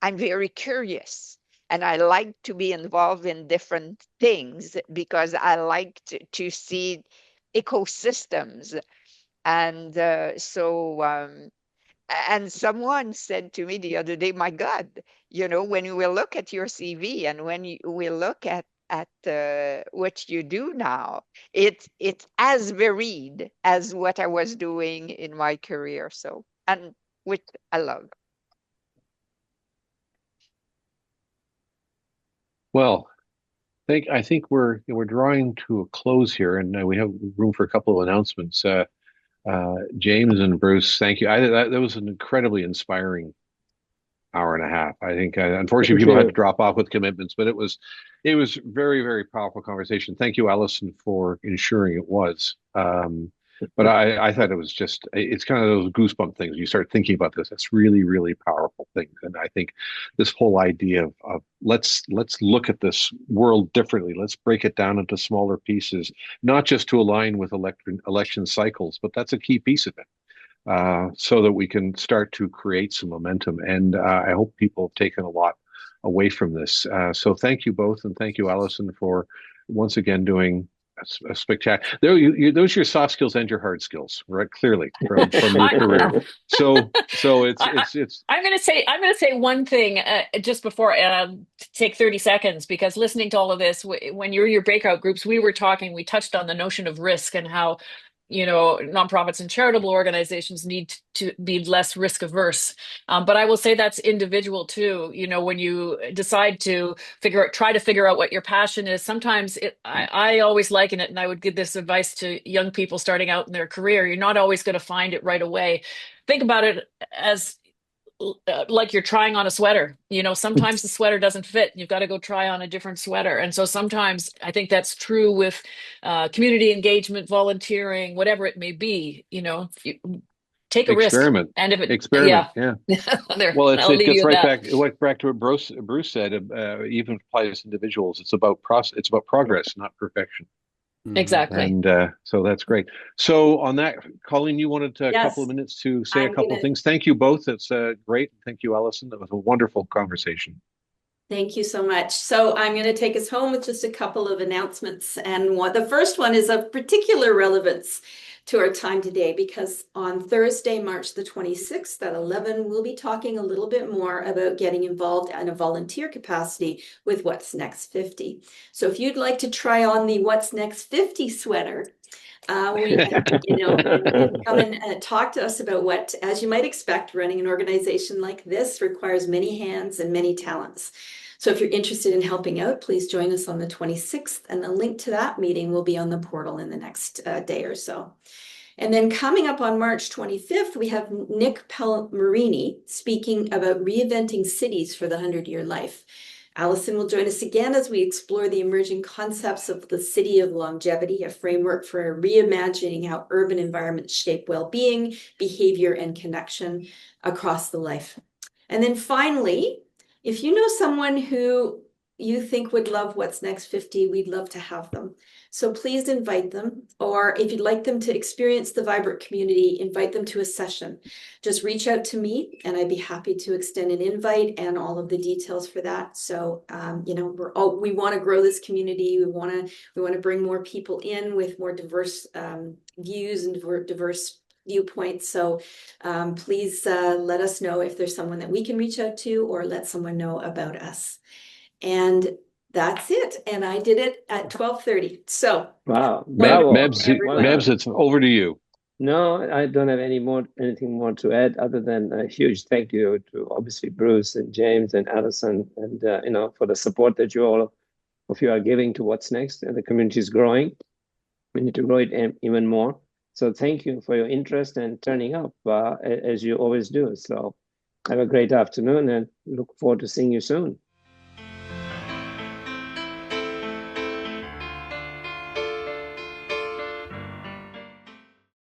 I'm very curious and I like to be involved in different things because I like to see ecosystems. And and someone said to me the other day, my God, when you will look at your CV and when you will look at what you do now, it's as varied as what I was doing in my career. So, and which I love. Well, I think we're drawing to a close here, and we have room for a couple of announcements. James and Bruce, thank you. That was an incredibly inspiring hour and a half. I think, unfortunately, people had to drop off with commitments, but it was very, very powerful conversation. Thank you, Alison, for ensuring it was. But I thought it's kind of those goosebump things. You start thinking about this. It's really, really powerful things. And I think this whole idea of let's look at this world differently. Let's break it down into smaller pieces, not just to align with election cycles, but that's a key piece of it, so that we can start to create some momentum. And I hope people have taken a lot away from this. So thank you both. And thank you, Alison, for once again doing a spectacular. Those are your soft skills and your hard skills, right? Clearly from your career. So it's. I'm going to say one thing just before take 30 seconds, because listening to all of this, when you're in your breakout groups, we touched on the notion of risk and how nonprofits and charitable organizations need to be less risk averse. But I will say that's individual too. When you decide to try to figure out what your passion is, sometimes I always liken it, and I would give this advice to young people starting out in their career. You're not always going to find it right away. Think about it as like you're trying on a sweater. Sometimes the sweater doesn't fit. You've got to go try on a different sweater. And so sometimes I think that's true with community engagement, volunteering, whatever it may be. Take a experiment. risk. And if experiment, yeah. Well, it gets back to what Bruce said. Even applies to individuals. It's about progress, not perfection. Exactly. And so that's great. So on that, Colleen, you wanted a couple of minutes to say a couple of things. Thank you both. It's great. Thank you, Alison. That was a wonderful conversation. Thank you so much. So I'm going to take us home with just a couple of announcements. And the first one is of particular relevance to our time today, because on Thursday, March the 26th at 11, we'll be talking a little bit more about getting involved in a volunteer capacity with What's Next 50. So if you'd like to try on the What's Next 50 sweater, you can come and talk to us about what, as you might expect, running an organization like this requires many hands and many talents. So if you're interested in helping out, please join us on the 26th, and the link to that meeting will be on the portal in the next day or so. And then coming up on March 25th, we have Nick Pelmarini speaking about reinventing cities for the 100-year life. Alison will join us again as we explore the emerging concepts of the city of longevity, a framework for reimagining how urban environments shape well-being, behavior, and connection across the life. And then finally, if you know someone who you think would love What's Next 50, we'd love to have them. So please invite them, or if you'd like them to experience the vibrant community, invite them to a session. Just reach out to me and I'd be happy to extend an invite and all of the details for that. So, we want to grow this community. We want to bring more people in with more diverse views and diverse viewpoints. So please let us know if there's someone that we can reach out to, or let someone know about us. And that's it. And I did it at 12:30. So wow, Mebs, it's over to you. No, I don't have anything more to add, other than a huge thank you to obviously Bruce and James and Alison, and for the support that all of you are giving to What's Next. And the community is growing. We need to grow it even more. So thank you for your interest and turning up as you always do. So have a great afternoon and look forward to seeing you soon.